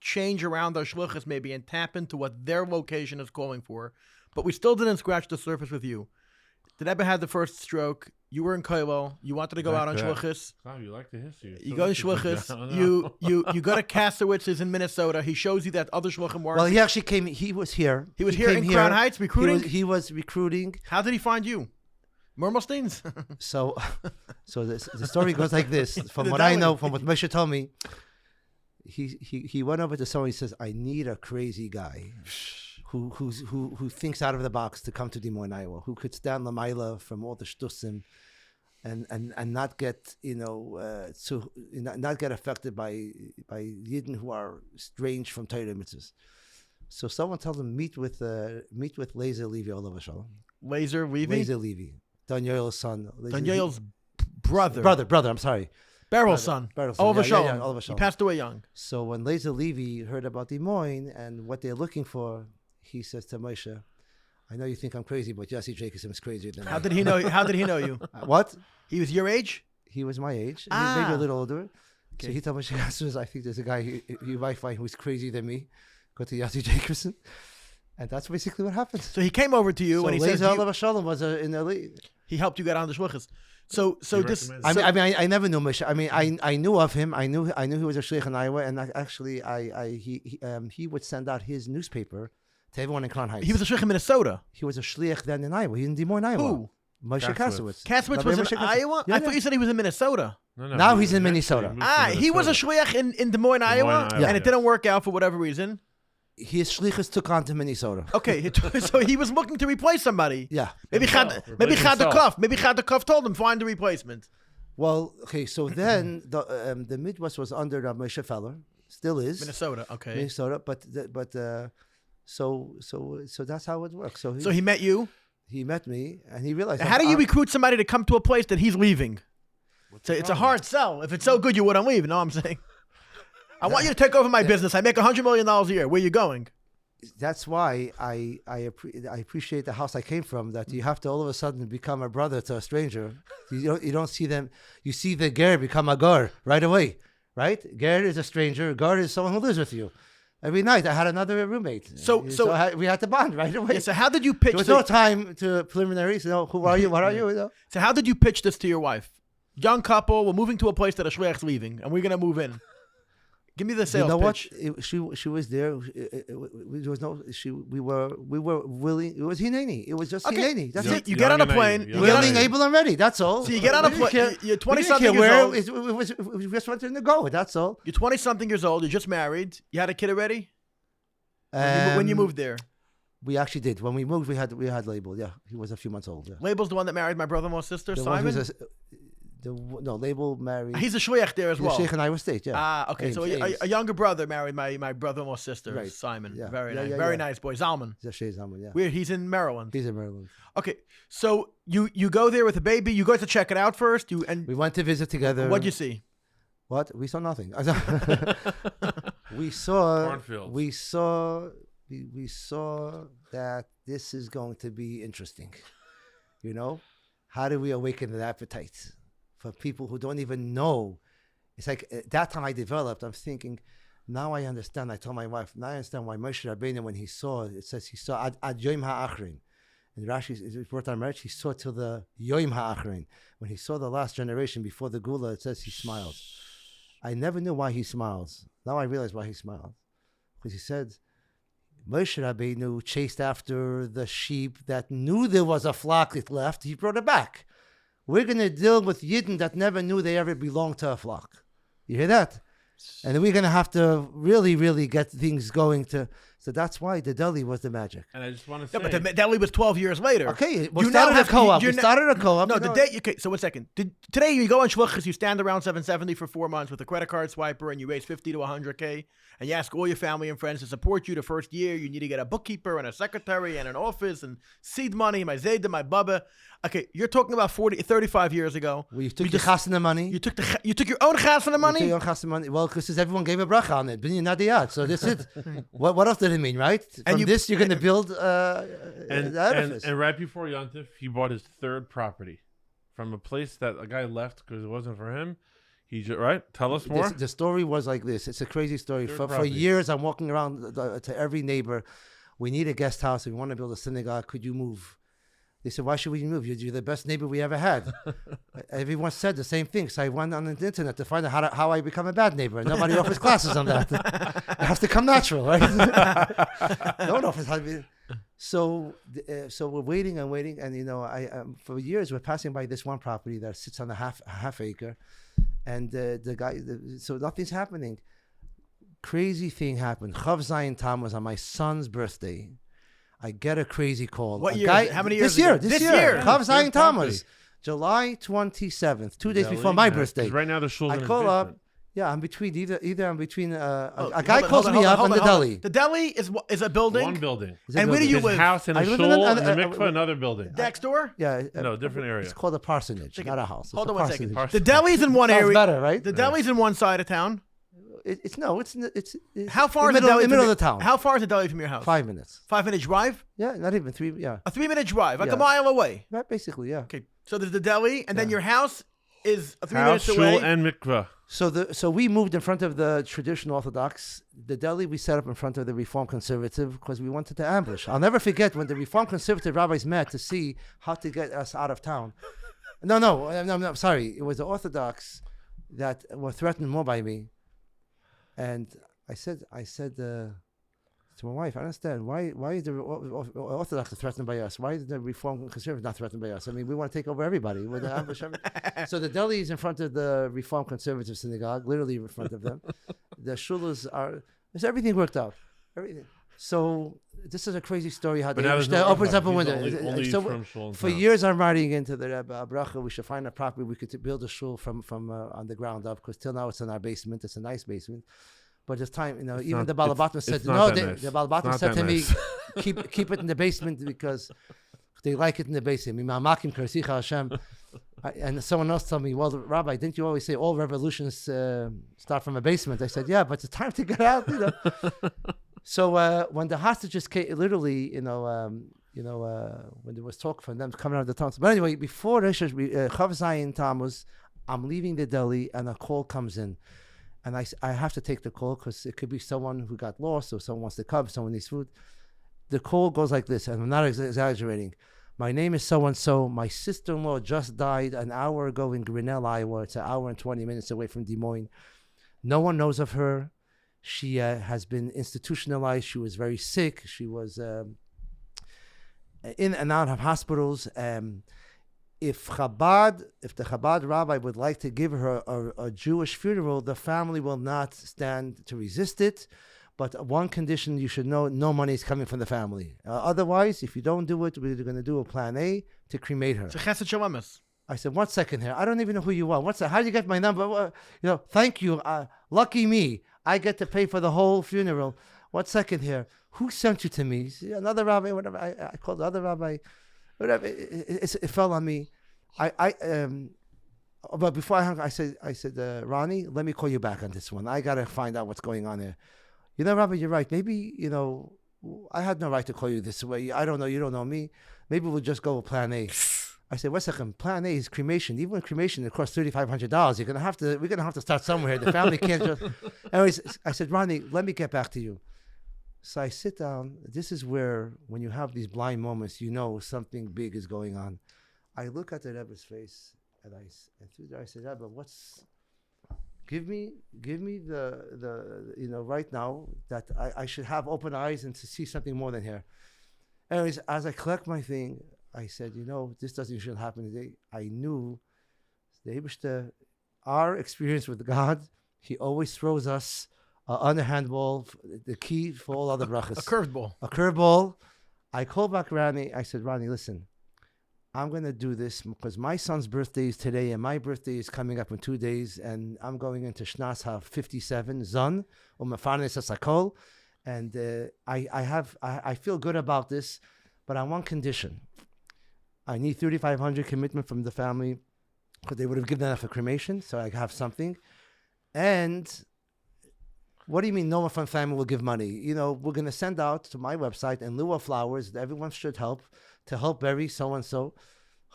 Speaker 1: change around their shluchas maybe and tap into what their location is calling for. But we still didn't scratch the surface with you. The Rebbe had the first stroke. You were in Koilo. You wanted to go out on shluchas.
Speaker 2: Oh, you like the history.
Speaker 1: You go to shluchas. You go to Kasowitz's in Minnesota. He shows you that other shluchim work.
Speaker 4: Well, he actually came. He was here.
Speaker 1: He was here in Crown Heights recruiting.
Speaker 4: He was recruiting.
Speaker 1: How did he find you? Mermelsteins?
Speaker 4: So the story goes like this. From
Speaker 1: The
Speaker 4: what I
Speaker 1: deli.
Speaker 4: know, from what Moshe told me, he went over to someone. He says, "I need a crazy guy who thinks out of the box to come to Des Moines, Iowa, who could stand the mila from all the shtusim and not get not get affected by Yidden who are strange from Torah mitzvahs." So someone tells him meet with Lazer Levy, Olav Shalom.
Speaker 1: Laser Levy?
Speaker 4: Lazer Levy, Daniel's son.
Speaker 1: Daniel's brother.
Speaker 4: Brother. I'm sorry.
Speaker 1: Beryl's son.
Speaker 4: Beryl's son.
Speaker 1: Oliver
Speaker 4: Yeah,
Speaker 1: Shalom.
Speaker 4: Oliver
Speaker 1: He
Speaker 4: Shalom.
Speaker 1: passed away young.
Speaker 4: So when Lazer Levy heard about Des Moines and what they're looking for, he says to Moshe, "I know you think I'm crazy, but YY Jacobson is crazier than me."
Speaker 1: How did he know? How did he know you?
Speaker 4: What?
Speaker 1: He was your age?
Speaker 4: He was my age,
Speaker 1: Ah.
Speaker 4: maybe a little older. So
Speaker 1: Okay.
Speaker 4: he told Moshe, "I think there's a guy you might find who's crazier than me. Go to YY Jacobson." And that's basically what happened.
Speaker 1: So he came over to you
Speaker 4: So
Speaker 1: and he said
Speaker 4: Lazer Olav Shalom was in the league.
Speaker 1: he helped you get on the shluchas. So
Speaker 2: He
Speaker 1: this.
Speaker 2: recommends-
Speaker 4: I never knew Moshe. I mean, I knew of him. I knew he was a shliach in Iowa, and he would send out his newspaper to everyone in Crown Heights.
Speaker 1: He was a shlich in Minnesota.
Speaker 4: He was a shliach then in Iowa. He was in Des Moines, Iowa.
Speaker 1: Who?
Speaker 4: Moshe
Speaker 2: Kasowitz.
Speaker 4: Kasowitz.
Speaker 1: Kasowitz
Speaker 4: Rabbi
Speaker 1: was in
Speaker 4: Moshe Kasowitz.
Speaker 1: Iowa?
Speaker 4: Yeah,
Speaker 1: I thought you said he was in Minnesota.
Speaker 2: No,
Speaker 4: Now he's in
Speaker 2: actually
Speaker 4: Minnesota.
Speaker 2: moved to
Speaker 1: He was a
Speaker 2: Minnesota.
Speaker 1: shliach in Des Moines, Iowa,
Speaker 2: Iowa,
Speaker 1: and it
Speaker 2: yeah.
Speaker 1: didn't work out for whatever reason.
Speaker 4: His shlichus took on to Minnesota.
Speaker 1: Okay, so he was looking to replace somebody.
Speaker 4: Yeah.
Speaker 1: Maybe
Speaker 2: Himself.
Speaker 1: maybe
Speaker 2: Replace himself.
Speaker 1: Chad told him find a replacement.
Speaker 4: Well, okay, so then the Midwest was under Moshe Feller, still is
Speaker 1: Minnesota, okay.
Speaker 4: Minnesota, so that's how it works. So
Speaker 1: So he met you.
Speaker 4: he met me and he realized.
Speaker 1: How do you recruit somebody to come to a place that he's leaving? It's a hard sell. If it's so good, you wouldn't leave. You know what I'm saying? I want you to take over my business. I make $100 million a year. Where you going?
Speaker 4: that's why I appreciate the house I came from. That you have to all of a sudden become a brother to a stranger. You don't see them. You see the ger become a gar right away, right? Ger is a stranger. Gar is someone who lives with you. Every night I had another roommate. So we had to bond right away.
Speaker 1: Yeah, so how did you pitch?
Speaker 4: There was no time to preliminaries. Who are you? What are you?
Speaker 1: So how did you pitch this to your wife? Young couple, we're moving to a place that a shliach's leaving, and we're gonna move in. Give me the sales pitch.
Speaker 4: She was there. There was no. We were willing. It was hineni. It was just hineni. That's it.
Speaker 1: You get on a plane.
Speaker 4: Willing, able, and ready. That's all.
Speaker 1: So you get on a plane. You're 20-something years old.
Speaker 4: We just wanted to go. That's all.
Speaker 1: You're 20-something years old. You're just married. You had a kid already. When you moved there.
Speaker 4: We actually did. When we moved, we had Label. Yeah, he was a few months old. Yeah.
Speaker 1: Label's the one that married my brother-in-law's sister, Simon.
Speaker 4: No, Label married.
Speaker 1: He's a shliach there as well.
Speaker 4: Shliach in Iowa State, yeah.
Speaker 1: Okay. So a younger brother married my brother-in-law's sister, right. Simon.
Speaker 4: Yeah.
Speaker 1: Very nice boy. Zalman.
Speaker 4: Zalman, yeah.
Speaker 1: Weird. He's in Maryland.
Speaker 4: He's in Maryland.
Speaker 1: Okay. So you go there with a baby. You go to check it out first. We
Speaker 4: went to visit together.
Speaker 1: What'd you see?
Speaker 4: What? We saw nothing. We saw.
Speaker 2: Cornfields.
Speaker 4: We saw that this is going to be interesting. How do we awaken the appetite? For people who don't even know. It's like at that time I developed, I'm thinking, now I understand. I told my wife, now I understand why Moshe Rabbeinu, when he saw, it says he saw ad Yom HaAchrin. And Rashi, it's brought on marriage, he saw till the Yom HaAchrin. When he saw the last generation before the Gula, it says he smiled. I never knew why he smiles. Now I realize why he smiled. Because he said, Moshe Rabbeinu chased after the sheep that knew there was a flock that left. He brought it back. We're going to deal with Yidden that never knew they ever belonged to a flock. You hear that? And then we're going to have to really, really get things going to... So that's why the deli was the magic.
Speaker 2: And I just want to say...
Speaker 1: Yeah, but the deli was 12 years later.
Speaker 4: Okay, we started a co-op.
Speaker 1: No, the day... Okay, so one second. Today you go on Shliach, you stand around 770 for 4 months with a credit card swiper and you raise 50 to 100K and you ask all your family and friends to support you the first year. You need to get a bookkeeper and a secretary and an office and seed money, my Zayda, my Bubba. Okay, you're talking about 35 years ago.
Speaker 4: Well, you took the chasana money.
Speaker 1: You took your own chasana money?
Speaker 4: You took your own chasana money. Well, because everyone gave a bracha on it. Binyan Nadiyat. So that's it. What else did it mean, right? From this, you're going to build an edifice.
Speaker 2: And right before Yontif, he bought his third property from a place that a guy left because it wasn't for him. Right? Tell us more.
Speaker 4: The story was like this. It's a crazy story. For years, I'm walking around to every neighbor. We need a guest house. We want to build a synagogue. Could you move? They said, why should we move? You're the best neighbor we ever had. Everyone said the same thing. So I went on the internet to find out how I become a bad neighbor. Nobody offers classes on that. It has to come natural, right? No one offers how to be. So we're waiting and waiting. And, for years, we're passing by this one property that sits on a half acre. And the guy, so nothing's happening. Crazy thing happened. Chav Zayin Tammuz on my son's birthday. I get a crazy call.
Speaker 1: What year? How many years?
Speaker 4: This year. Chav Zayin Tammuz, July 27th, 2 days before my birthday.
Speaker 2: Right now the shul's
Speaker 4: I call up. Yeah, I'm between a guy calls me up in the deli.
Speaker 1: The deli is a building.
Speaker 2: One building.
Speaker 1: And where do you live?
Speaker 2: His house and a shul and the mikveh, another building.
Speaker 1: Next door?
Speaker 4: Yeah.
Speaker 2: No, different area.
Speaker 4: It's called a parsonage, not a house.
Speaker 1: Hold on one second. The deli's in one area.
Speaker 4: Better, right?
Speaker 1: The deli's in one side of town.
Speaker 4: It's
Speaker 1: how far is the deli?
Speaker 4: In the middle of the town.
Speaker 1: How far is the deli from your house?
Speaker 4: 5 minutes.
Speaker 1: 5-minute drive?
Speaker 4: Yeah, not even 3. Yeah.
Speaker 1: A 3-minute drive, like a mile away.
Speaker 4: Right, basically, yeah.
Speaker 1: Okay, so there's the deli, and then your house is 3 minutes
Speaker 2: shul,
Speaker 1: away.
Speaker 2: And mikveh.
Speaker 4: So we moved in front of the traditional Orthodox. The deli we set up in front of the Reform Conservative because we wanted to ambush. I'll never forget when the Reform Conservative rabbis met to see how to get us out of town. No, sorry. It was the Orthodox that were threatened more by me. And I said to my wife, I understand why is the Orthodox threatened by us? Why is the Reform Conservative not threatened by us? I mean, we want to take over everybody. We're the ambush So the deli is in front of the Reform Conservative synagogue, literally in front of them. The shulas there's everything worked out, everything. So this is a crazy story how they opens up a window.
Speaker 2: Only
Speaker 4: for years I'm writing into the Rebbe Bracha, we should find a property we could build a shul from on the ground up, because till now it's in our basement. It's a nice basement. But it's time, even the Balabatim said, the Balabatim said to me, keep it in the basement because they like it in the basement. And someone else told me, well, Rabbi, didn't you always say all revolutions start from a basement? I said, yeah, but it's time to get out. So when the hostages came, literally, when there was talk from them coming out of the tunnels. But anyway, before Chav Zayin Tammuz, I'm leaving the deli and a call comes in. And I have to take the call because it could be someone who got lost or someone wants to come, someone needs food. The call goes like this, and I'm not exaggerating. My name is so-and-so. My sister-in-law just died an hour ago in Grinnell, Iowa. It's an hour and 20 minutes away from Des Moines. No one knows of her. She has been institutionalized. She was very sick. She was in and out of hospitals. If the Chabad rabbi would like to give her a Jewish funeral, the family will not stand to resist it. But one condition you should know, no money is coming from the family. Otherwise, if you don't do it, we're going to do a plan A to cremate her.
Speaker 1: It's a chesed shalamis.
Speaker 4: I said, 1 second here. I don't even know who you are. What's that? How did you get my number? Thank you. Lucky me. I get to pay for the whole funeral. 1 second here. Who sent you to me? Another rabbi, whatever. I called the other rabbi. Whatever. It fell on me. But before I hung, I said, Ronnie, let me call you back on this one. I got to find out what's going on there. Rabbi, you're right. Maybe, I had no right to call you this way. I don't know. You don't know me. Maybe we'll just go with plan A. I said, 1 second. Plan A is cremation. Even with cremation, it costs $3,500. We're gonna have to start somewhere. The family can't just. Anyways, I said, Ronnie, let me get back to you. So I sit down. This is where, when you have these blind moments, something big is going on. I look at the Rebbe's face, and through there I said, Rebbe, give me the right now that I should have open eyes and to see something more than here. Anyways, as I collect my thing, I said, this doesn't usually happen today. I knew the Eibishter, our experience with God, He always throws us an underhand ball, the key for all other brachas.
Speaker 1: A curveball.
Speaker 4: A curveball. I called back Ronnie. I said, Ronnie, listen, I'm going to do this because my son's birthday is today and my birthday is coming up in 2 days, and I'm going into Shnas Ha-57, Zon, U'Mefarnes HaSakol, and I feel good about this, but on one condition. I need $3,500 commitment from the family because they would have given that for cremation, so I have something. And what do you mean no one from family will give money? We're going to send out to my website in lieu of flowers. Everyone should help to help bury so-and-so.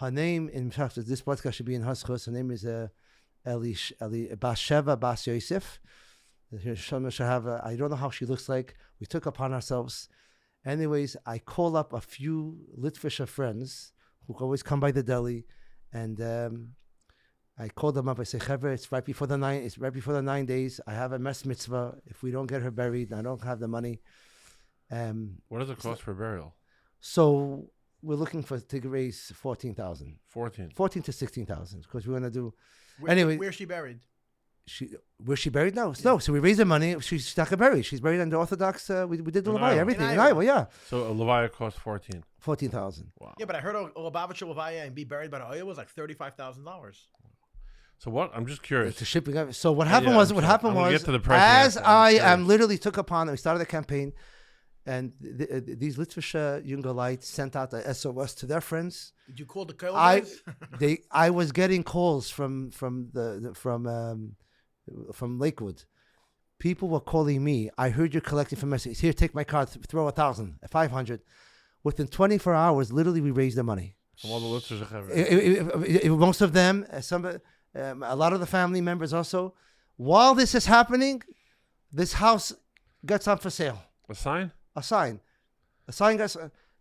Speaker 4: Her name, in fact, this podcast should be in Haschus. Her name is Eli Bas Sheva Bas Yosef. I don't know how she looks like. We took upon ourselves. Anyways, I call up a few Litvisher friends who always come by the deli, and I called them up. I say, Chevra, it's right before the 9 days. I have a mess mitzvah. If we don't get her buried, I don't have the money.
Speaker 2: What does it cost for burial?
Speaker 4: So we're looking to raise 14,000.
Speaker 2: 14
Speaker 4: to 16,000 because we're gonna do.
Speaker 1: Where's she buried?
Speaker 4: Where's she buried? No. So we raised the money. She's not buried. She's buried under Orthodox. We did the Levaya, everything in Iowa. Yeah.
Speaker 2: So a Levaya costs
Speaker 4: 14,000.
Speaker 2: Wow.
Speaker 1: Yeah, but I heard a Lubavitcher Levaya and be buried by the oil was like $35,000.
Speaker 2: So what? I'm just curious.
Speaker 4: The shipping. So what happened was,
Speaker 2: get to the price
Speaker 4: as
Speaker 2: after.
Speaker 4: I am literally took upon it, we started the campaign, and these Litvisher Jungelites sent out a SOS to their friends.
Speaker 1: Did you call the guys?
Speaker 4: I was getting calls from Lakewood. People were calling me. I heard you're collecting for messages. Here, take my card. Throw 1,000, 500. Within 24 hours, literally, we raised the money.
Speaker 2: From all the listeners,
Speaker 4: most of them, a lot of the family members also. While this is happening, this house gets up for sale.
Speaker 2: A sign.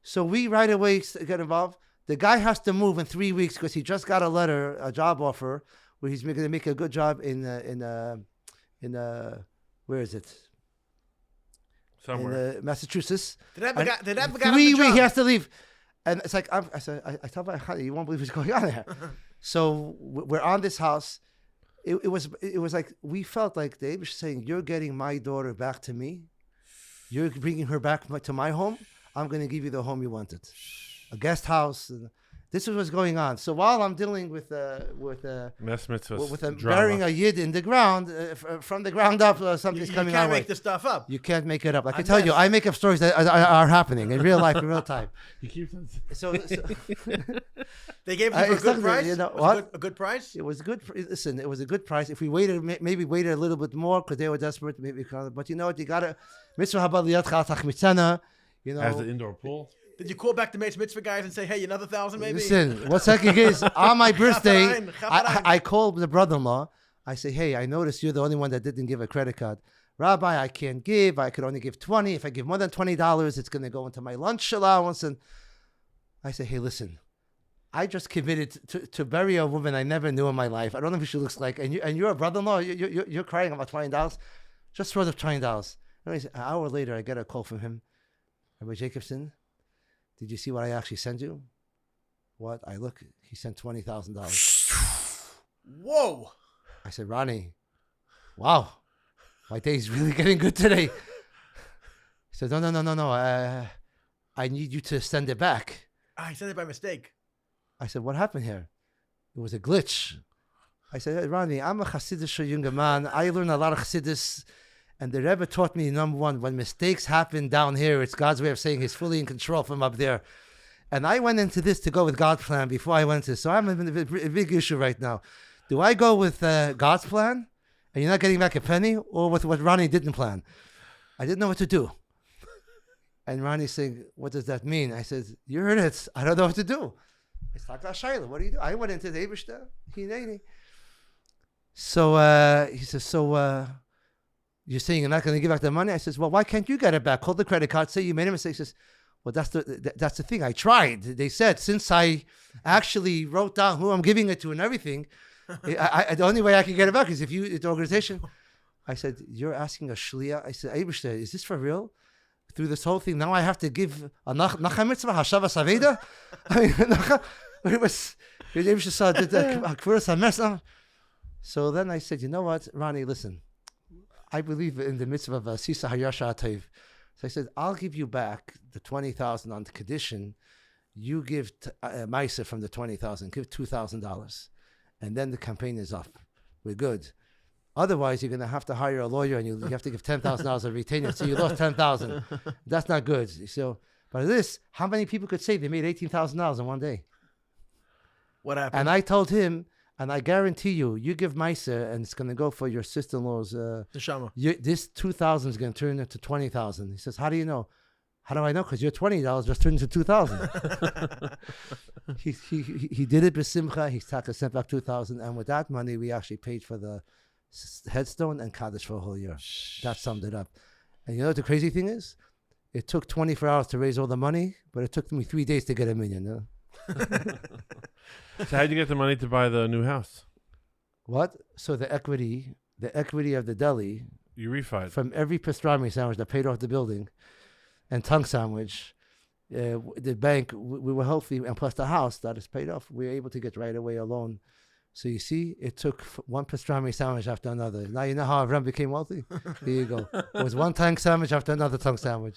Speaker 4: So we right away get involved. The guy has to move in 3 weeks because he just got a job offer where he's going to make a good job in where is it?
Speaker 2: Somewhere.
Speaker 4: In Massachusetts.
Speaker 1: Did that ever get
Speaker 4: 3 weeks he has to leave, and it's like I tell my honey, you won't believe what's going on there. So we're on this house. It was like we felt like they were saying, "You're getting my daughter back to me. You're bringing her back to my home. I'm going to give you the home you wanted, a guest house." This is what's going on. So while I'm dealing with
Speaker 2: Mess mitzvahs.
Speaker 4: with
Speaker 2: drama.
Speaker 4: burying a yid in the ground, from the ground up, something's
Speaker 1: You
Speaker 4: coming
Speaker 1: can't
Speaker 4: our way.
Speaker 1: make this stuff up.
Speaker 4: You can't make it up. I can
Speaker 1: I
Speaker 4: tell you,
Speaker 1: guess.
Speaker 4: I make up stories that are happening in real life, in real time.
Speaker 2: He keeps on.
Speaker 4: So
Speaker 1: They gave you for a good
Speaker 4: exactly,
Speaker 1: price.
Speaker 4: you know,
Speaker 1: Was
Speaker 4: what?
Speaker 1: it a good price?
Speaker 4: it was good. Listen, it was a good price. If we waited, maybe waited a little bit more because they were desperate. Maybe, but you know what? You gotta mitzvah haba liyat chatach mitzana. You know.
Speaker 2: As the indoor pool.
Speaker 1: Did you call back the Mace Mitzvah guys and say, hey, another 1,000 maybe?
Speaker 4: Listen, what's happening is on my birthday,
Speaker 1: Chaperein.
Speaker 4: I called the brother-in-law. I say, hey, I noticed you're the only one that didn't give a credit card. Rabbi, I can't give. I could only give 20. If I give more than $20, it's going to go into my lunch allowance. And I say, hey, listen, I just committed to bury a woman I never knew in my life. I don't know who she looks like. And you're a brother-in-law. You're crying about $20. Just throw the $20. An hour later, I get a call from him. Rabbi Jacobson, did you see what I actually sent you? What? I look, he sent $20,000.
Speaker 1: Whoa.
Speaker 4: I said, Ronnie, wow, my day's really getting good today. He said, no. I need you to send it back.
Speaker 1: I sent it by mistake.
Speaker 4: I said, what happened here? It was a glitch. I said, hey, Ronnie, I'm a Hasidic younger man. I learned a lot of Hasidus. And the Rebbe taught me, number one, when mistakes happen down here, it's God's way of saying he's fully in control from up there. And I went into this to go with God's plan before I went to this. So I'm in a big issue right now. Do I go with God's plan and you're not getting back a penny, or with what Ronnie didn't plan? I didn't know what to do. And Ronnie's saying, what does that mean? I said, you heard it. I don't know what to do. It's like Shaila. What do you do? I went into the Eibishter. So he says, you're saying you're not going to give back the money? I says, well, why can't you get it back? Call the credit card, say you made a mistake. He says, well, that's the thing. I tried. They said, since I actually wrote down who I'm giving it to and everything, the only way I can get it back is if you, the organization. I said, you're asking a shliach? I said, Eibishter, is this for real? Through this whole thing, now I have to give a nacha mitzvah, hashava saveda? I mean, it was, Eibishter saw the So then I said, you know what, Ronnie, listen. I believe in the mitzvah of Sisa Hayasha Atayv. So I said, I'll give you back the 20,000 on the condition you give Maisa from the 20,000, give $2,000. And then the campaign is up. We're good. Otherwise, you're going to have to hire a lawyer and you have to give $10,000 of retainer. So you lost 10,000. That's not good. So, but this, how many people could say they made $18,000 in one day?
Speaker 1: What happened?
Speaker 4: And I told him, and I guarantee you give Maisa, and it's going to go for your sister-in-law's.
Speaker 1: Neshama.
Speaker 4: This 2,000 is going to turn into 20,000. He says, "How do you know?" How do I know? Because your $20 just turned into 2,000. he did it b'simcha. He sent back 2,000, and with that money, we actually paid for the headstone and kaddish for a whole year. That summed it up. And you know what the crazy thing is? It took 24 hours to raise all the money, but it took me 3 days to get $1 million.
Speaker 2: So how'd you get the money to buy the new house?
Speaker 4: What? So the equity of the deli,
Speaker 2: You refied.
Speaker 4: from every pastrami sandwich that paid off the building and tongue sandwich, the bank, we were healthy, and plus the house that is paid off, we were able to get right away a loan. So you see, it took one pastrami sandwich after another. Now you know how Avram became wealthy? There you go. It was one tongue sandwich after another tongue sandwich.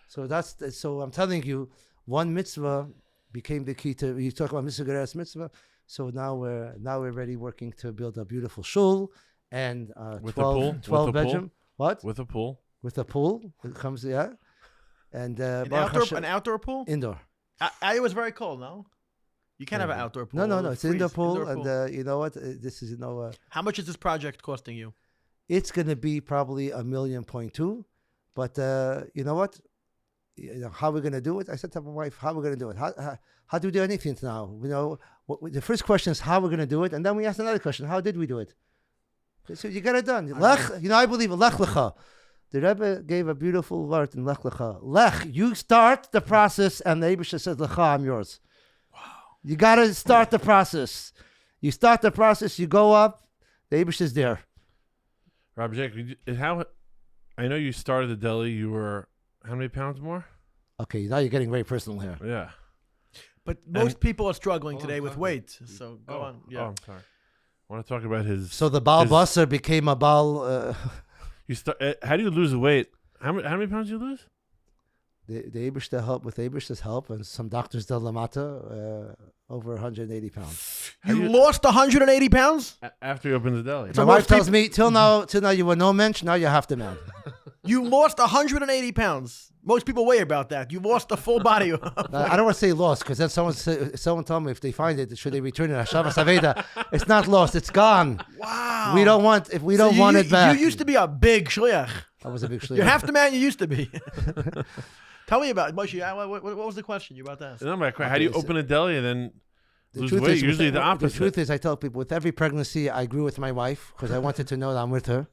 Speaker 4: So I'm telling you, one mitzvah became the key to, you talk about mitzvah. So now we're ready working to build a beautiful shul and
Speaker 2: With
Speaker 4: 12,
Speaker 2: a pool?
Speaker 4: 12
Speaker 2: With a
Speaker 4: bedroom. What?
Speaker 2: With a pool?
Speaker 4: With a pool. It comes, yeah. And
Speaker 1: An outdoor pool?
Speaker 4: indoor.
Speaker 1: Iowa was very cold, no? You can't have an outdoor pool.
Speaker 4: No.
Speaker 1: It'll
Speaker 4: It's indoor
Speaker 1: freeze.
Speaker 4: pool.
Speaker 1: Indoor pool.
Speaker 4: And you know what? This is,
Speaker 1: How much is this project costing you?
Speaker 4: it's going to be probably $1.2 million. But you know what? How we're going to do it? I said to my wife, how we're going to do it? How do we do anything now? The first question is how we're going to do it. And then we ask another question, how did we do it? So you get it done. Lech, I believe in Lech Lecha. The Rebbe gave a beautiful word in Lech Lecha. Lech, you start the process, and the Eibusha says, Lecha, I'm yours. Wow. You got to start the process. You start the process, you go up, the Eibusha is there.
Speaker 2: Rob Jake, I know you started the deli, you were how many pounds more?
Speaker 4: Okay, now you're getting very personal here.
Speaker 2: Yeah.
Speaker 1: But most people are struggling
Speaker 2: Hold on,
Speaker 1: today with
Speaker 2: talk
Speaker 1: weight. So go on. Yeah.
Speaker 2: Oh, I'm sorry. I want to talk about his.
Speaker 4: So the Baal
Speaker 2: his-
Speaker 4: Basar became a Baal...
Speaker 2: How do you lose the weight? How many pounds do you lose?
Speaker 4: The Eberster help with Eberster's help and some doctors del Lamata, over 180 pounds.
Speaker 1: You lost 180 pounds?
Speaker 2: After you opened the deli.
Speaker 4: My
Speaker 1: So
Speaker 4: wife
Speaker 1: most
Speaker 4: tells me, till now you were no mensch, now you have to man.
Speaker 1: You lost 180 pounds. Most people weigh about that. You lost a full body.
Speaker 4: I don't want to say lost because then someone told me if they find it, should they return it? Shabbos Aveda. It's not lost. It's gone.
Speaker 1: Wow.
Speaker 4: We don't want it back.
Speaker 1: You used to be a big shliach.
Speaker 4: I was a big shliach.
Speaker 1: You're half the man you used to be. Tell me about it. Moshe, what was the question you about to ask?
Speaker 2: No, my question, how do you open a deli and then lose
Speaker 4: truth
Speaker 2: weight?
Speaker 4: is,
Speaker 2: Usually the opposite.
Speaker 4: The truth is, I tell people with every pregnancy, I grew with my wife because I wanted to know that I'm with her.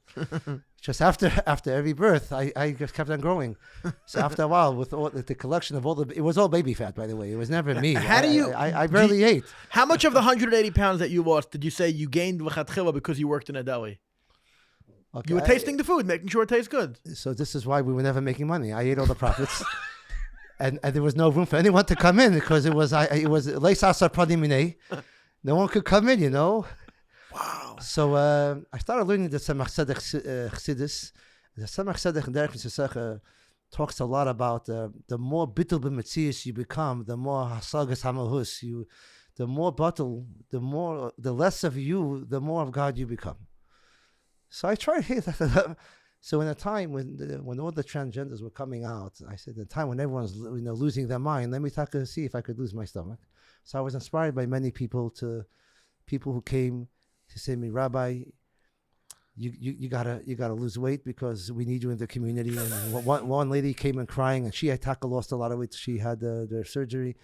Speaker 4: Just after every birth, I just kept on growing. So after a while, with all the collection of it was all baby fat, by the way. It was never me.
Speaker 1: How do you?
Speaker 4: I barely ate.
Speaker 1: How much of the 180 pounds that you lost did you say you gained l'chatchila because you worked in a deli?
Speaker 4: Okay,
Speaker 1: You were tasting the food, making sure it tastes good.
Speaker 4: So this is why we were never making money. I ate all the profits. And there was no room for anyone to come in because it was leis asar pradim minei. No one could come in,
Speaker 1: Wow.
Speaker 4: So I started learning the Tzemach Tzedek Chassidus. The Tzemach Tzedek in Derech Yisrael talks a lot about the more bittul b'metzius you become, the more hasagas hamalhus you, the more battle, the less of you, the more of God you become. So I tried. So in a time when all the transgenders were coming out, I said, in a time when everyone's losing their mind, let me see if I could lose my stomach. So I was inspired by many people who came to say to me, Rabbi, you gotta lose weight because we need you in the community. And one lady came in crying, and she lost a lot of weight. She had their surgery.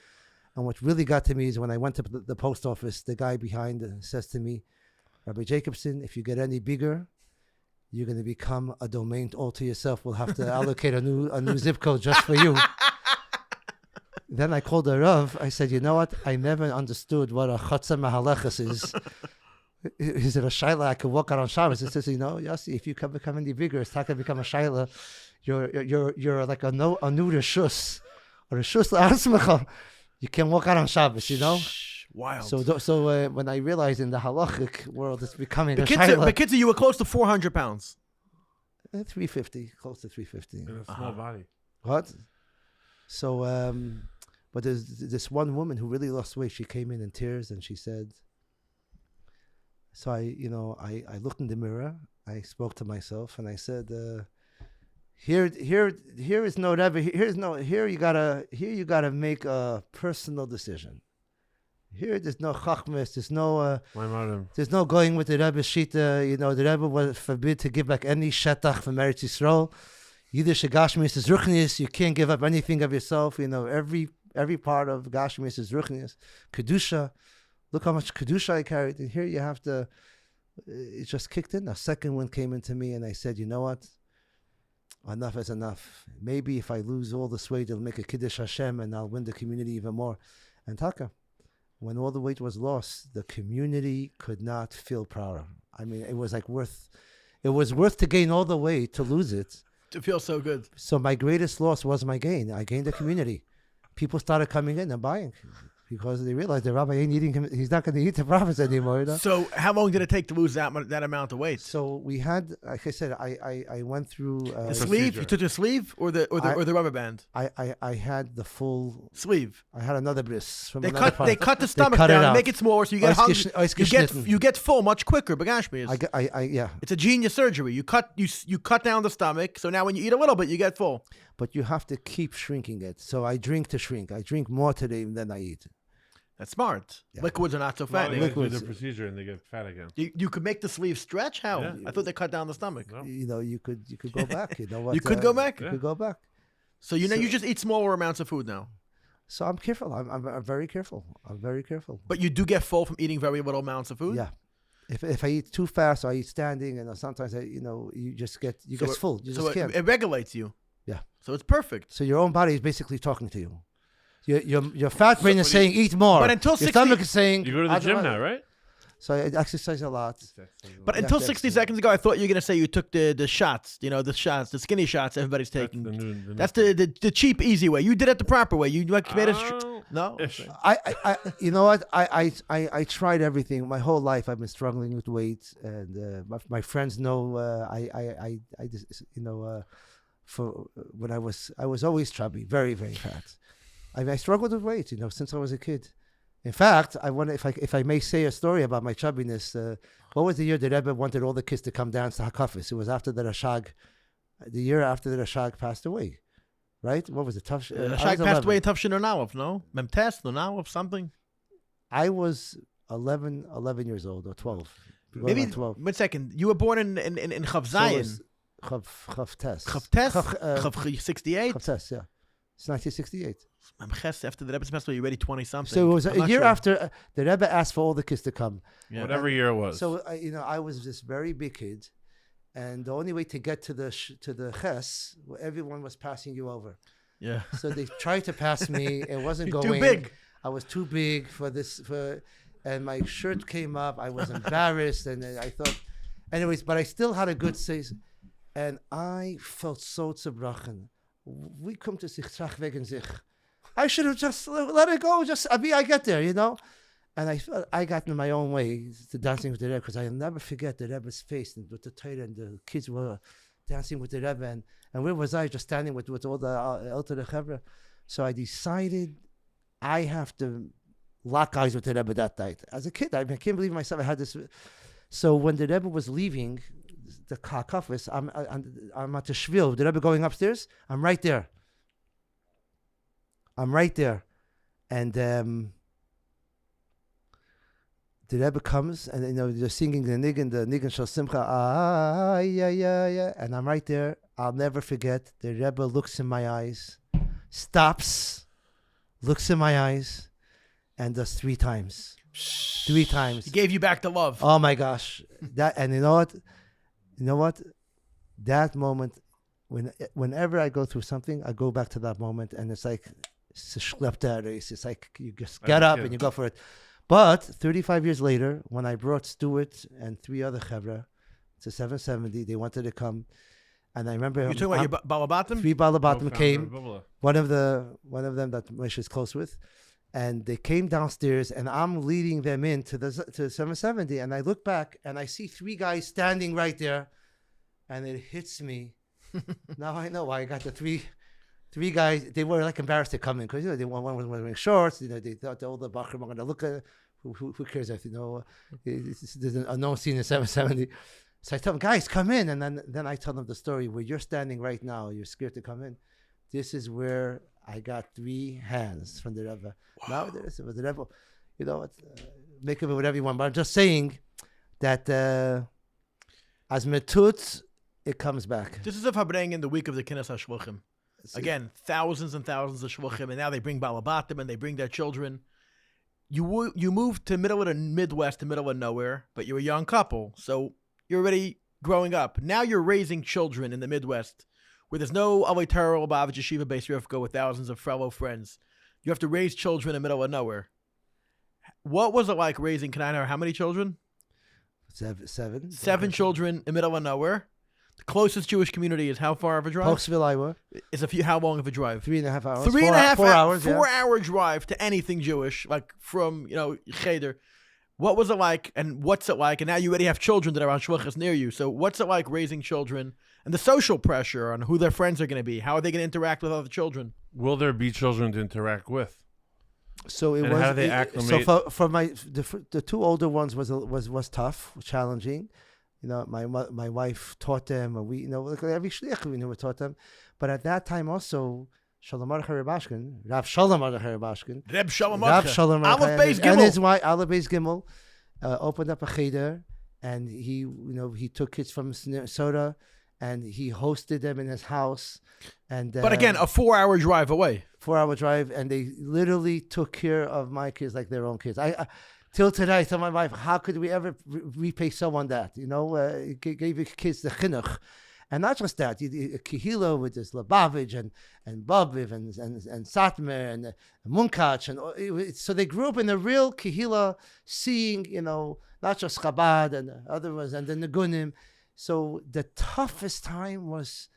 Speaker 4: And what really got to me is when I went to the post office, the guy behind says to me, Rabbi Jacobson, if you get any bigger, you're going to become a domain all to yourself. We'll have to allocate a new zip code just for you. Then I called the Rav. I said, you know what? I never understood what a chatzah mahalachas is. Is it a shaila I could walk out on Shabbos? It says, Yossi, if you become any bigger, it's not going to become a shaila. You're like a new reshus or reshus la'atzmecha. You can walk out on Shabbos,
Speaker 1: Wild.
Speaker 4: So when I realized in the halachic world it's becoming a
Speaker 1: Bekitzer,
Speaker 4: shaila.
Speaker 1: you were close to 400 pounds.
Speaker 4: 350, close to 350.
Speaker 2: In a small body.
Speaker 4: What? So, but there's this one woman who really lost weight. She came in tears and she said, so I looked in the mirror. I spoke to myself and I said, here is no Rebbe. Here you gotta make a personal decision. Here there's no chachmas. There's no going with the Rebbe shita. The Rebbe was forbid to give back any shetach from Eretz Yisrael. Yiddish Gashmis is ruchnius. You can't give up anything of yourself. Every part of Gashmis is ruchnius. Kedusha. Look how much kedusha I carried. And here you have to. It just kicked in. A second one came into me, and I said, you know what? Enough is enough. Maybe if I lose all this weight, it'll make a kiddush Hashem, and I'll win the community even more. And Taka, when all the weight was lost, the community could not feel prouder. I mean, it was worth to gain all the weight to lose it.
Speaker 1: To feel so good.
Speaker 4: So my greatest loss was my gain. I gained the community. People started coming in and buying because they realized the rabbi ain't eating him. He's not going to eat the prophets anymore.
Speaker 1: So how long did it take to lose that amount of weight?
Speaker 4: So we had, like I said, I went through
Speaker 1: the sleeve. You took the sleeve or the rubber band.
Speaker 4: I had the full
Speaker 1: sleeve.
Speaker 4: I had another bris from
Speaker 1: they
Speaker 4: another
Speaker 1: cut
Speaker 4: part.
Speaker 1: They cut the stomach down and make it smaller so you get hungry. You get full much quicker.
Speaker 4: Yeah.
Speaker 1: It's a genius surgery. You cut down the stomach, so now when you eat a little bit, you get full.
Speaker 4: But you have to keep shrinking it. So I drink to shrink. I drink more today than I eat.
Speaker 1: That's smart. Yeah. Liquids are not so fat.
Speaker 2: They do the procedure and they get fat again.
Speaker 1: You could make the sleeve stretch? How? Yeah. I thought they cut down the stomach.
Speaker 2: No.
Speaker 4: You could go back. You know what?
Speaker 1: You could go back?
Speaker 4: You could go back.
Speaker 1: So you just eat smaller amounts of food now?
Speaker 4: So I'm careful. I'm very careful. I'm very careful.
Speaker 1: But you do get full from eating very little amounts of food?
Speaker 4: Yeah. If I eat too fast or I eat standing, and sometimes you just get full. You just can't.
Speaker 1: It regulates you.
Speaker 4: Yeah.
Speaker 1: So it's perfect.
Speaker 4: So your own body is basically talking to you. Your fat brain is saying eat more.
Speaker 1: But until
Speaker 4: your stomach is saying
Speaker 2: you go to the gym now, right?
Speaker 4: So I exercise a lot.
Speaker 1: But until 60 seconds ago, I thought you were gonna say you took the shots. The skinny shots everybody's taking. That's the cheap, easy way. You did it the proper way. You made it. No.
Speaker 4: I you know what? I tried everything. My whole life I've been struggling with weight, and my friends know. I just for when I was always chubby, very, very fat. I struggled with weight, since I was a kid. In fact, I wonder if I may say a story about my chubbiness. What was the year the Rebbe wanted all the kids to come dance to Hakafis? It was after the Rashag, the year after the Rashag passed away, right? What was it? Tough.
Speaker 1: Shag passed away in Tufshin or Nalov, no? Memtes, no Nalov, something.
Speaker 4: I was 11 years old or 12.
Speaker 1: Maybe
Speaker 4: 12.
Speaker 1: 1 second. You were born in Chav Zayin.
Speaker 4: Chav Tes.
Speaker 1: Chav Tes? Chav 68?
Speaker 4: Chav Tes, yeah. It's 1968.
Speaker 1: Memches, after the Rebbe passed away, you're already 20 something.
Speaker 4: So it was
Speaker 1: I'm
Speaker 4: a
Speaker 1: not
Speaker 4: year
Speaker 1: sure.
Speaker 4: after the Rebbe asked for all the kids to come.
Speaker 1: Yeah.
Speaker 2: Whatever year it was.
Speaker 4: So I was this very big kid, and the only way to get to the ches, everyone was passing you over.
Speaker 1: Yeah.
Speaker 4: So they tried to pass me. It wasn't
Speaker 1: You're
Speaker 4: going.
Speaker 1: too big.
Speaker 4: I was too big for this. And my shirt came up. I was embarrassed, and I thought, anyways. But I still had a good says, and I felt so zerbrachen. We come to sich trach wegen sich. I should have just let it go. I get there, And I got in my own way to dancing with the Rebbe, because I'll never forget the Rebbe's face and with the Torah, and the kids were dancing with the Rebbe, and where was I, just standing with all the Elter Chevra. So I decided I have to lock eyes with the Rebbe that night. As a kid, I can't believe myself. I had this. So when the Rebbe was leaving the Kakafis, I'm at the Shvil. The Rebbe going upstairs. I'm right there. And the Rebbe comes, and they're singing the Nigun Shal Simcha, yeah, and I'm right there. I'll never forget. The Rebbe looks in my eyes, stops, looks in my eyes, and does 3 times. 3 times.
Speaker 1: He gave you back the love.
Speaker 4: Oh my gosh! And you know what? That moment, whenever I go through something, I go back to that moment, and it's like it's like you just get up and you go for it. But 35 years later, when I brought Stuart and 3 other chevra to 770, they wanted to come, and I remember
Speaker 1: You're talking about your Balabatim?
Speaker 4: 3 Balabatim came.
Speaker 2: Bubla.
Speaker 4: One of them that Moshe is close with, and they came downstairs, and I'm leading them in to 770, and I look back and I see 3 guys standing right there, and it hits me. Now I know why I got the three guys. They were like embarrassed to come in, because one was wearing shorts. They thought all the Bachrim are going to look at. Who cares if there's a known scene in 770. So I tell them, guys, come in, and then I tell them the story where you're standing right now. You're scared to come in. This is where I got 3 hands from the Rebbe. Wow. Now this was the Rebbe. Make of it whatever you want. But I'm just saying that as metut, it comes back.
Speaker 1: This is a Fabring in the week of the Kinnas HaShluchim. Again, thousands and thousands of Shluchim, and now they bring Balabatim and they bring their children. You moved to middle of the Midwest, to middle of nowhere, but you're a young couple, so you're already growing up. Now you're raising children in the Midwest, where there's no Alei Torah or Bavit Yeshiva Beis Rivka with thousands of fellow friends. You have to raise children in the middle of nowhere. What was it like raising, can I know how many children?
Speaker 4: 7.
Speaker 1: 7 children in the middle of nowhere. The closest Jewish community is how far of a drive?
Speaker 4: Pokesville, Iowa.
Speaker 1: Is how long of a drive?
Speaker 4: 3.5 hours.
Speaker 1: 3.5
Speaker 4: hours.
Speaker 1: 4-hour drive to anything Jewish, like from Cheder. What was it like, and what's it like? And now you already have children that are on shluchas near you. So what's it like raising children, and the social pressure on who their friends are going to be? How are they going to interact with other children?
Speaker 2: Will there be children to interact with?
Speaker 4: So it
Speaker 2: And
Speaker 4: was.
Speaker 2: how do they acclimate?
Speaker 4: So for the 2 older ones was tough, challenging. My wife taught them, and we like every shliach we knew we taught them. But at that time also, Shalom Aleichem Bashkin, Rav Shalom Aleichem Bashkin,
Speaker 1: Reb Shalom
Speaker 4: Rav
Speaker 1: Aleichem.
Speaker 4: Shalom
Speaker 1: Aleph
Speaker 4: Aleichem,
Speaker 1: Beis
Speaker 4: and his
Speaker 1: Gimel.
Speaker 4: wife Aleph Beis Gimel opened up a cheder, and he he took kids from Minnesota, and he hosted them in his house. And
Speaker 1: But again, a 4-hour drive away.
Speaker 4: 4-hour drive, and they literally took care of my kids like their own kids. I till today, I tell my wife, how could we ever repay someone that? Gave your kids the chinuch. And not just that, Kihilo with this Lubavitch and Babiv and Satmer and Munkach. So they grew up in a real Kihila, seeing, not just Chabad and the other ones and the Nagunim. So the toughest time was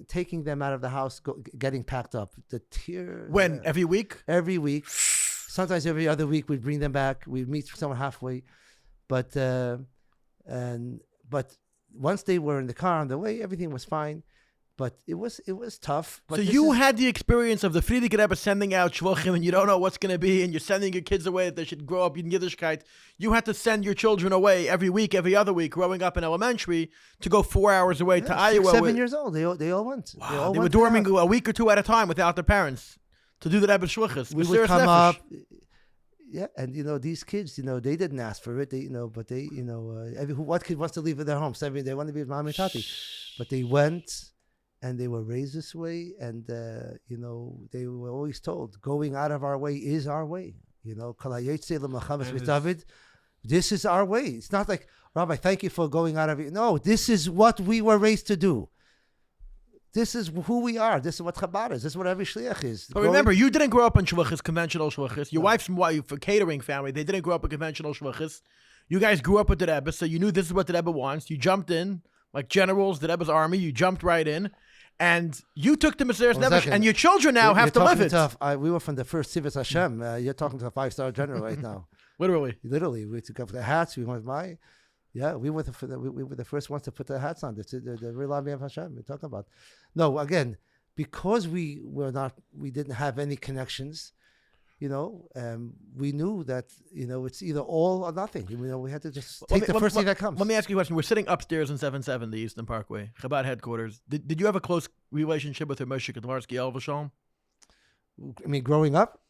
Speaker 4: taking them out of the house, getting packed up. The tears.
Speaker 1: When? Every week?
Speaker 4: Every week. Sometimes every other week we'd bring them back. We'd meet someone halfway. But once they were in the car on the way, everything was fine. But it was tough. But
Speaker 1: So
Speaker 4: this
Speaker 1: you
Speaker 4: is-
Speaker 1: had the experience of the Frierdiker Rebbe sending out shluchim, and you don't know what's going to be, and you're sending your kids away that they should grow up in Yiddishkeit. You had to send your children away every week, every other week, growing up in elementary, to go 4 hours away to
Speaker 4: yeah,
Speaker 1: Iowa.
Speaker 4: 6, 7
Speaker 1: with-
Speaker 4: years old. They all went.
Speaker 1: Wow, they were dorming a week or two at a time without their parents to do the Rebbe shluchas.
Speaker 4: We would come up. Yeah, and these kids, they didn't ask for it. They, but they, what kid wants to leave their home? So, they want to be with mommy and tati, but they went, and they were raised this way, and they were always told, going out of our way is our way. David, this is our way. It's not like, Rabbi, thank you for going out of it. No, this is what we were raised to do. This is who we are. This is what Chabad is. This is what every Shliach is.
Speaker 1: But remember, you didn't grow up in shluchas, conventional shluchas. Your wife's wife, a catering family, they didn't grow up in conventional shluchas. You guys grew up with the Rebbe, so you knew this is what the Rebbe wants. You jumped in, like generals, the Rebbe's army. You jumped right in, and you took the Messiah's Nebuch, and your children now have to live it.
Speaker 4: We were from the first Tzivos Hashem. You're talking to a 5-star general right now.
Speaker 1: Literally.
Speaker 4: We took up the hats. We went by. Yeah, we were the first ones to put the hats on. The real army of Hashem we're talking about. No, again, because we didn't have any connections. We knew that it's either all or nothing. We had to just take the first thing that comes.
Speaker 1: Let me ask you a question. We're sitting upstairs in 770 Eastern Parkway, Chabad headquarters. Did you have a close relationship with Moshe Kedvarsky Elvashom?
Speaker 4: I mean, growing up.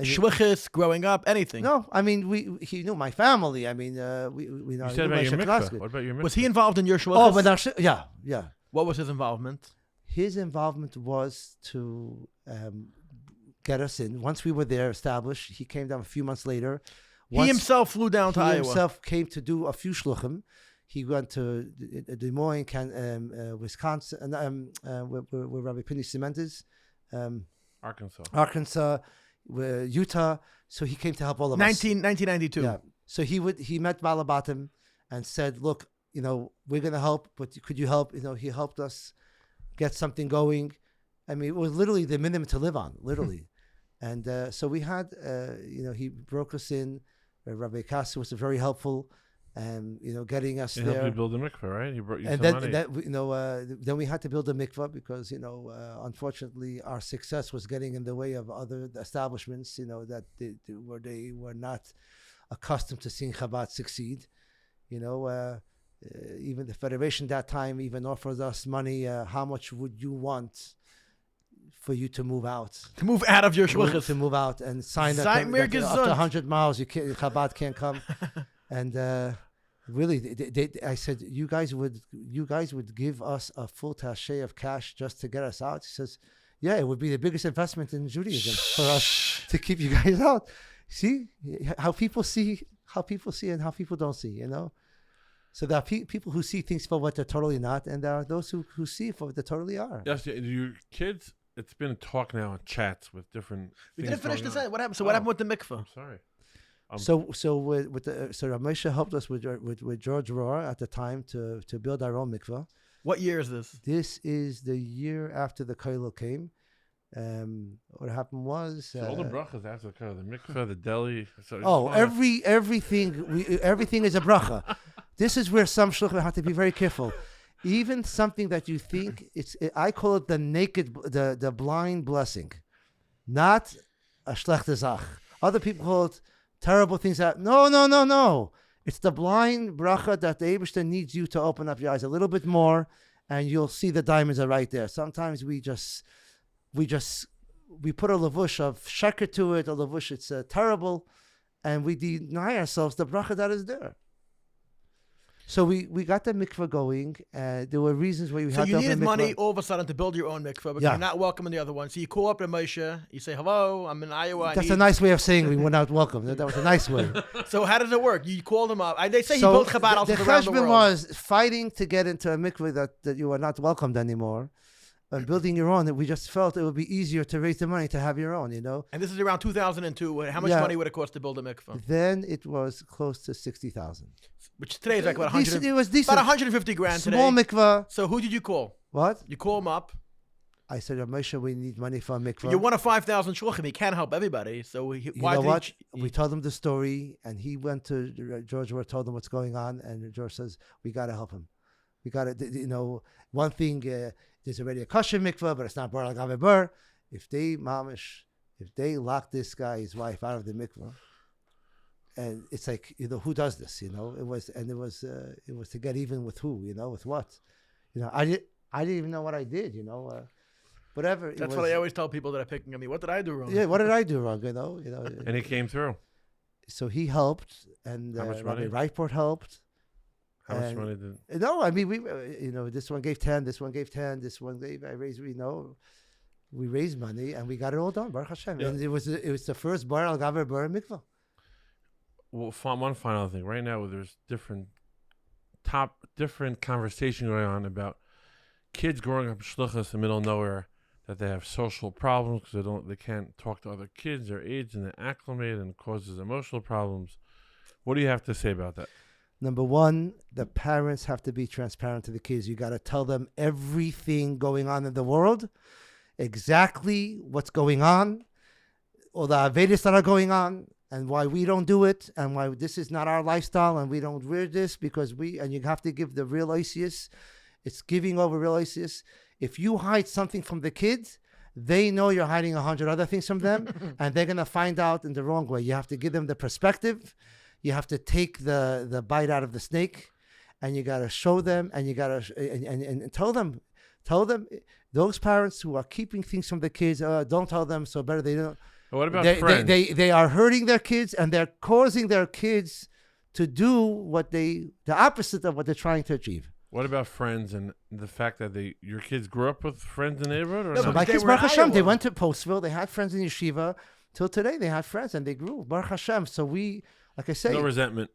Speaker 1: Shlichus, growing up, anything?
Speaker 4: No, I mean, he knew my family. I mean, we know.
Speaker 2: You said about your mikveh. What about your mikveh?
Speaker 1: Was he involved in your shlichus?
Speaker 4: Oh, but yeah.
Speaker 1: What was his involvement?
Speaker 4: His involvement was to get us in. Once we were there established, he came down a few months later.
Speaker 1: He himself flew down to Iowa.
Speaker 4: He himself came to do a few shluchim. He went to Des Moines, Wisconsin, where Rabbi Pini Cement is. Arkansas, Utah. So he came to help all of us.
Speaker 1: 1992.
Speaker 4: Yeah. So he met Balabatim and said, look, we're going to help, but could you help? He helped us get something going. I mean, it was literally the minimum to live on, literally. And so we had, he broke us in. Rabbi Kassi was very helpful. Getting us there.
Speaker 2: He helped you build a mikveh, right? He brought you
Speaker 4: and
Speaker 2: some money.
Speaker 4: Then we had to build a mikveh because unfortunately our success was getting in the way of other establishments. That where they were not accustomed to seeing Chabad succeed. Even the federation that time even offered us money. How much would you want for you to move out?
Speaker 1: To move out of your shluchus.
Speaker 4: To move out and sign that after 100 miles, Chabad can't come. And really, I said, you guys would give us a full tache of cash just to get us out. He says, yeah, it would be the biggest investment in Judaism for us to keep you guys out. See how people see and how people don't see, So there are people who see things for what they're totally not, and there are those who see for what they totally are.
Speaker 2: Yes, your kids. It's been talk now in chats with different.
Speaker 1: We didn't finish this. What happened? So
Speaker 2: Oh.
Speaker 1: what happened with the mikveh?
Speaker 2: I'm sorry.
Speaker 4: So Ramesha helped us with George Rohr at the time to build our own mikveh.
Speaker 1: What year is this?
Speaker 4: This is the year after the Koilo came. What happened was
Speaker 2: all the brachas after the mikveh, the deli.
Speaker 4: Everything is a bracha. This is where some shluchim have to be very careful. Even something that you think I call it the blind blessing, not a schlechte zach. Other people call it terrible things. No. It's the blind bracha that the Eibishter needs you to open up your eyes a little bit more, and you'll see the diamonds are right there. Sometimes we put a lavush of sheker to it, a lavush it's terrible, and we deny ourselves the bracha that is there. So we got the mikveh going. There were reasons why we had to
Speaker 1: So you
Speaker 4: open
Speaker 1: needed
Speaker 4: a mikveh.
Speaker 1: money all of a sudden to build your own mikveh because you're not welcome in the other one. So you call up to Moshe, you say, hello, I'm in Iowa.
Speaker 4: That's a nice way of saying we were not welcome. That was a nice way.
Speaker 1: So how does it work? You called him up. They say he built Chabad houses around the
Speaker 4: cheshbon
Speaker 1: world.
Speaker 4: was fighting to get into a mikveh that you were not welcomed anymore. And building your own, we just felt it would be easier to raise the money to have your own,
Speaker 1: And this is around 2002. How much money would it cost to build a mikveh?
Speaker 4: Then it was close to 60,000.
Speaker 1: Which today is like about 100.
Speaker 4: It was decent.
Speaker 1: About 150 grand
Speaker 4: Small
Speaker 1: today.
Speaker 4: mikveh.
Speaker 1: So who did you call?
Speaker 4: What?
Speaker 1: You call him up.
Speaker 4: I said, Moshe, we need money for a mikveh.
Speaker 1: You're one of 5,000 shluchim. He can't help everybody. So
Speaker 4: You know what? We told him the story, and he went to George Rohr, told him what's going on, and George says, we got to help him. We got to, one thing, there's already a kosher mikvah, but it's not bar lagabe bar. If they lock this guy's wife out of the mikvah, and it's like, who does this? It was to get even with who? With what? I didn't even know what I did. Whatever.
Speaker 1: That's what I always tell people that are picking on me. What did I do wrong?
Speaker 4: Yeah, what did I do wrong?
Speaker 2: And he came through.
Speaker 4: So he helped, and
Speaker 2: How much money?
Speaker 4: Rightport helped.
Speaker 2: How much money did?
Speaker 4: No, I mean we, this one gave 10, this one gave 10, this one gave. I raised, we raised money and we got it all done. Baruch Hashem, and it was the first bar al gaver bar mikvah.
Speaker 2: Well, one final thing. Right now, there's different conversation going on about kids growing up in Shlichus in the middle of nowhere, that they have social problems because they can't talk to other kids their age, and they acclimate, and it causes emotional problems. What do you have to say about that?
Speaker 4: Number one, the parents have to be transparent to the kids. You got to tell them everything going on in the world, exactly what's going on, all the avedas that are going on, and why we don't do it, and why this is not our lifestyle, and we don't wear this because and you have to give the real Isis. It's giving over real Isis. If you hide something from the kids, they know you're hiding 100 other things from them, and they're going to find out in the wrong way. You have to give them the perspective. You have to take the bite out of the snake, and you got to show them, and you got to and tell them, those parents who are keeping things from the kids, don't tell them, so better they don't.
Speaker 2: What about friends?
Speaker 4: They are hurting their kids, and they're causing their kids to do the opposite of what they're trying to achieve.
Speaker 2: What about friends and the fact that your kids grew up with friends in the neighborhood? Or
Speaker 1: No,
Speaker 4: So
Speaker 1: but
Speaker 4: my
Speaker 1: they
Speaker 4: kids,
Speaker 1: were in
Speaker 4: Baruch Hashem, they
Speaker 1: Iowa.
Speaker 4: went to Postville. They had friends in yeshiva. Till today, they had friends, and they grew. Baruch Hashem. So we, like I say,
Speaker 2: No resentment.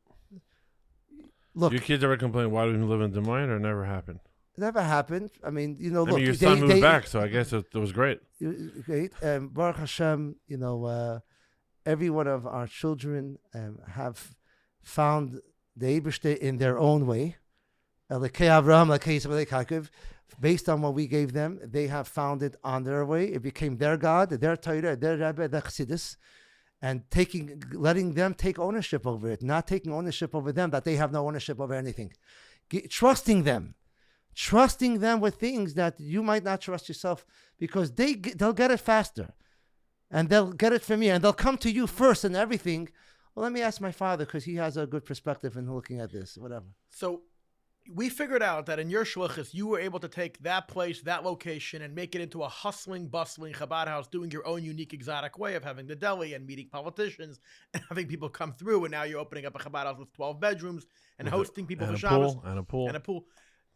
Speaker 4: look,
Speaker 2: Your kids ever complain, why do we live in Des Moines, or it never happened?
Speaker 4: it never happened. I mean, look,
Speaker 2: I mean, your son moved back, so I guess it was great.
Speaker 4: Great. Baruch Hashem, every one of our children have found the Eibishter in their own way. Elekei Avraham, Elekei Yisrael, Elekei Yaakov. Based on what we gave them, they have found it on their way. It became their God, their Torah, their Rebbe, their Chassidus, and letting them take ownership over it, not taking ownership over them, that they have no ownership over anything. Trusting them with things that you might not trust yourself, because they'll get it faster, and they'll get it from you, and they'll come to you first and everything. Well, let me ask my father, because he has a good perspective in looking at this, whatever.
Speaker 1: So we figured out that in your shlichus, you were able to take that place, that location, and make it into a hustling, bustling Chabad house, doing your own unique, exotic way of having the deli and meeting politicians and having people come through. And now you're opening up a Chabad house with 12 bedrooms and hosting people for Shabbos.
Speaker 2: And a pool.
Speaker 1: And a pool.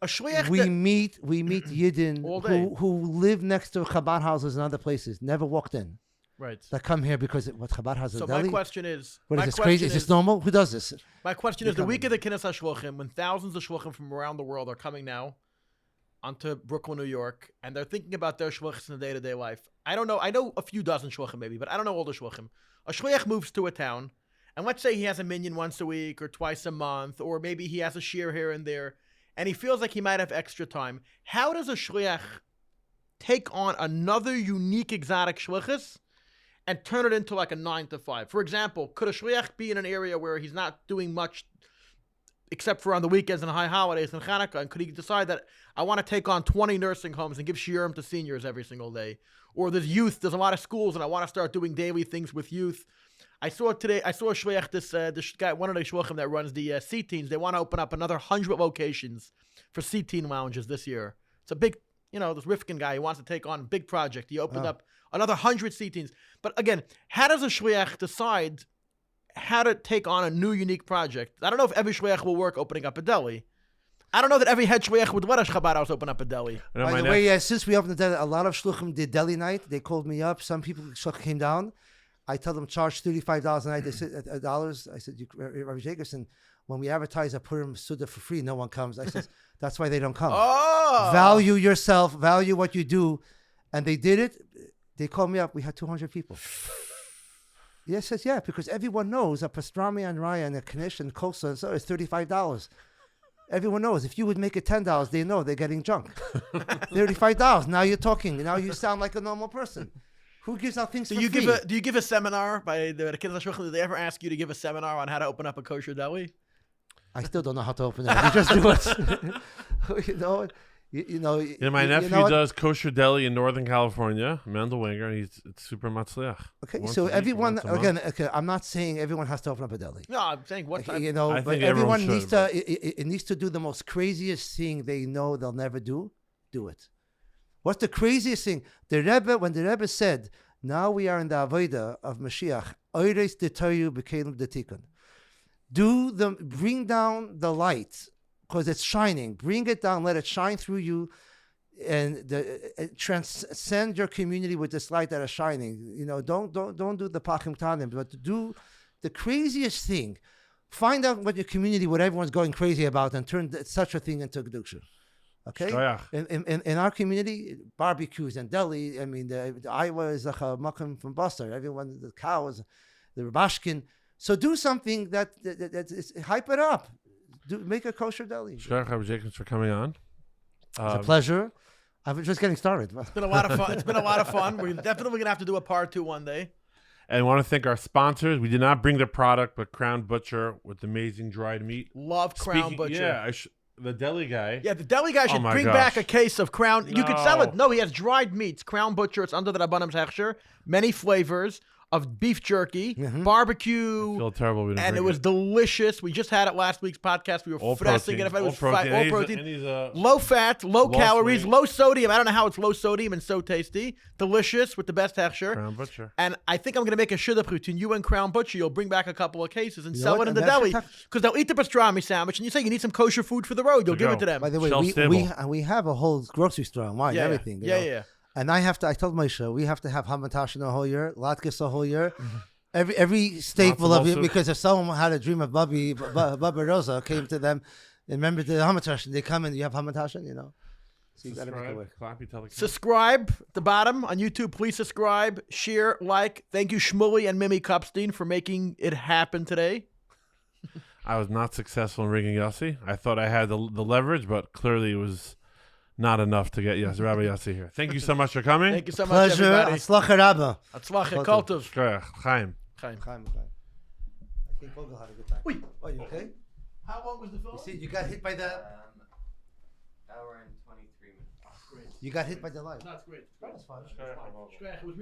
Speaker 1: A shliach
Speaker 4: We
Speaker 1: that-
Speaker 4: meet Yidden
Speaker 1: All day.
Speaker 4: who live next to Chabad houses and other places, never walked in.
Speaker 1: Right.
Speaker 4: That come here because what Chabad has
Speaker 1: So
Speaker 4: a deli.
Speaker 1: my question is,
Speaker 4: What
Speaker 1: my
Speaker 4: is this crazy?
Speaker 1: question
Speaker 4: Is this normal? Who does this?
Speaker 1: My question
Speaker 4: They
Speaker 1: is, the
Speaker 4: come
Speaker 1: week
Speaker 4: in.
Speaker 1: of the Kinnis HaShluchim, when thousands of shluchim from around the world are coming now onto Brooklyn, New York, and they're thinking about their shluchs in the day-to-day life. I don't know. I know a few dozen shluchim maybe, but I don't know all the shluchim. A shliach moves to a town, and let's say he has a minyan once a week or twice a month, or maybe he has a shir here and there, and he feels like he might have extra time. How does a shliach take on another unique, exotic shluchus and turn it into like a 9 to 5? For example, could a shliach be in an area where he's not doing much except for on the weekends and high holidays and Hanukkah, and could he decide that I want to take on 20 nursing homes and give shiurim to seniors every single day? Or there's a lot of schools, and I want to start doing daily things with youth. I saw a shliach, this guy, one of the shluchim that runs the C-teens, they want to open up another 100 locations for C-teen lounges this year. It's a big, this Rifkin guy, he wants to take on a big project. He opened up another 100 C-teens. But again, how does a shliach decide how to take on a new, unique project? I don't know if every shliach will work opening up a deli. I don't know that every head shliach would let a Chabad house open up a deli.
Speaker 4: By the way, since we opened the deli, a lot of shluchim did deli night. They called me up. Some people shluchim came down. I tell them charge $35 a night. They said dollars. I said, Rabbi Jacobson, when we advertise a Purim Suda for free, no one comes. I said, that's why they don't come.
Speaker 1: Oh!
Speaker 4: Value yourself. Value what you do. And they did it. They called me up. We had 200 people. Yes, says yeah, because everyone knows a pastrami and raya and a knish and kosa and so is $35. Everyone knows. If you would make it $10, they know they're getting junk. $35. Now you're talking. Now you sound like a normal person. Who gives out things
Speaker 1: Do
Speaker 4: for
Speaker 1: you
Speaker 4: free?
Speaker 1: do you give a seminar by the Kinnis HaShluchim? Did they ever ask you to give a seminar on how to open up a kosher deli?
Speaker 4: I still don't know how to open it. You just do it. You know,
Speaker 2: Yeah, my nephew does kosher deli in Northern California, Mendel Wenger, and it's super matzliach.
Speaker 4: Okay,
Speaker 2: Once
Speaker 4: so
Speaker 2: a week,
Speaker 4: everyone
Speaker 2: once a month.
Speaker 4: again. Okay, I'm not saying everyone has to open up a deli.
Speaker 1: No, I'm saying what
Speaker 4: Okay,
Speaker 1: type.
Speaker 4: you know,
Speaker 2: I
Speaker 4: but
Speaker 2: think everyone
Speaker 4: everyone needs
Speaker 2: should,
Speaker 4: to.
Speaker 2: but-
Speaker 4: It needs to do the most craziest thing they know they'll never do. Do it. What's the craziest thing? The Rebbe, when the Rebbe said, "Now we are in the avodah of Mashiach," Oires detayu b'kelim detikun. Bring down the light because it's shining. Bring it down. Let it shine through you, and transcend your community with this light that is shining. You know, don't do the pachim tanim, but do the craziest thing. Find out what your community, what everyone's going crazy about, and turn such a thing into kedusha. Okay.
Speaker 2: Shliach.
Speaker 4: In our community, barbecues and deli. I mean, the Iowa is like a makom from Buster. Everyone, the cows, the rabashkin. So do something that is, hype it up. Make a kosher deli.
Speaker 2: Shliach YY Jacobson for coming on.
Speaker 4: It's a pleasure. I was just getting started.
Speaker 1: It's been a lot of fun. It's been a lot of fun. We're definitely gonna have to do a part 2 one day.
Speaker 2: And I want to thank our sponsors. We did not bring the product, but Crown Butcher with amazing dried meat.
Speaker 1: Love Crown
Speaker 2: Speaking-
Speaker 1: Butcher.
Speaker 2: Yeah, the deli guy.
Speaker 1: Yeah, the deli guy should
Speaker 2: my
Speaker 1: bring
Speaker 2: gosh.
Speaker 1: back a case of Crown. You could sell it.
Speaker 2: No.
Speaker 1: No, he has dried meats. Crown Butcher. It's under the Rabbanim's Hechsher. Many flavors of beef jerky, barbecue,
Speaker 2: I feel terrible. We didn't
Speaker 1: and it
Speaker 2: bring
Speaker 1: was delicious. We just had it last week's podcast. We were
Speaker 2: all
Speaker 1: stressing
Speaker 2: protein.
Speaker 1: it. If it
Speaker 2: All
Speaker 1: was
Speaker 2: protein.
Speaker 1: all
Speaker 2: And
Speaker 1: protein.
Speaker 2: he's
Speaker 1: Low fat, low
Speaker 2: Lost
Speaker 1: calories,
Speaker 2: weight.
Speaker 1: low sodium. I don't know how it's low sodium and so tasty. Delicious with the best Hechsher.
Speaker 2: Crown Butcher.
Speaker 1: And I think I'm going to make a shidduch between you and Crown Butcher. You'll bring back a couple of cases and
Speaker 4: You know
Speaker 1: sell
Speaker 4: what?
Speaker 1: it in the
Speaker 4: And that's
Speaker 1: deli
Speaker 4: the
Speaker 1: because they'll eat the pastrami sandwich. And you say you need some kosher food for the road. You'll
Speaker 2: To
Speaker 1: give
Speaker 2: go.
Speaker 1: it to them.
Speaker 4: By the way,
Speaker 2: Shelf
Speaker 4: we have a whole grocery store and wine,
Speaker 1: yeah,
Speaker 4: everything. you
Speaker 1: yeah,
Speaker 4: know?
Speaker 1: yeah.
Speaker 4: And I told Moshe, we have to have hamantash the whole year, latkes the whole year. Every staple
Speaker 2: Matzo
Speaker 4: of it,
Speaker 2: ball
Speaker 4: because if someone had a dream of Bubba Rosa came to them, and remember the hamantash, they come and you have hamantash, you know. So you got to make it work.
Speaker 2: Clappy, tell the kids.
Speaker 1: Subscribe at the bottom on YouTube. Please subscribe, share, like. Thank you, Shmuley and Mimi Kupstein, for making it happen today.
Speaker 2: I was not successful in rigging Yossi. I thought I had the leverage, but clearly it was not enough to get Rabbi Yossi here. Thank you so much for coming.
Speaker 1: Thank you so much,
Speaker 4: Pleasure.
Speaker 1: everybody.
Speaker 4: Atzlacha Rabba.
Speaker 1: Atzlacha,
Speaker 4: Kol
Speaker 1: Koltov.
Speaker 2: Shkoyach. Chaim.
Speaker 1: Chaim.
Speaker 4: I think Vogel had a good time.
Speaker 1: Wait.
Speaker 4: Oh, you okay?
Speaker 1: How long was the film?
Speaker 4: You see, you got hit by the.
Speaker 3: Hour and 23 minutes.
Speaker 4: You got hit by the light.
Speaker 1: No, it's great.
Speaker 4: That was fun.
Speaker 1: It was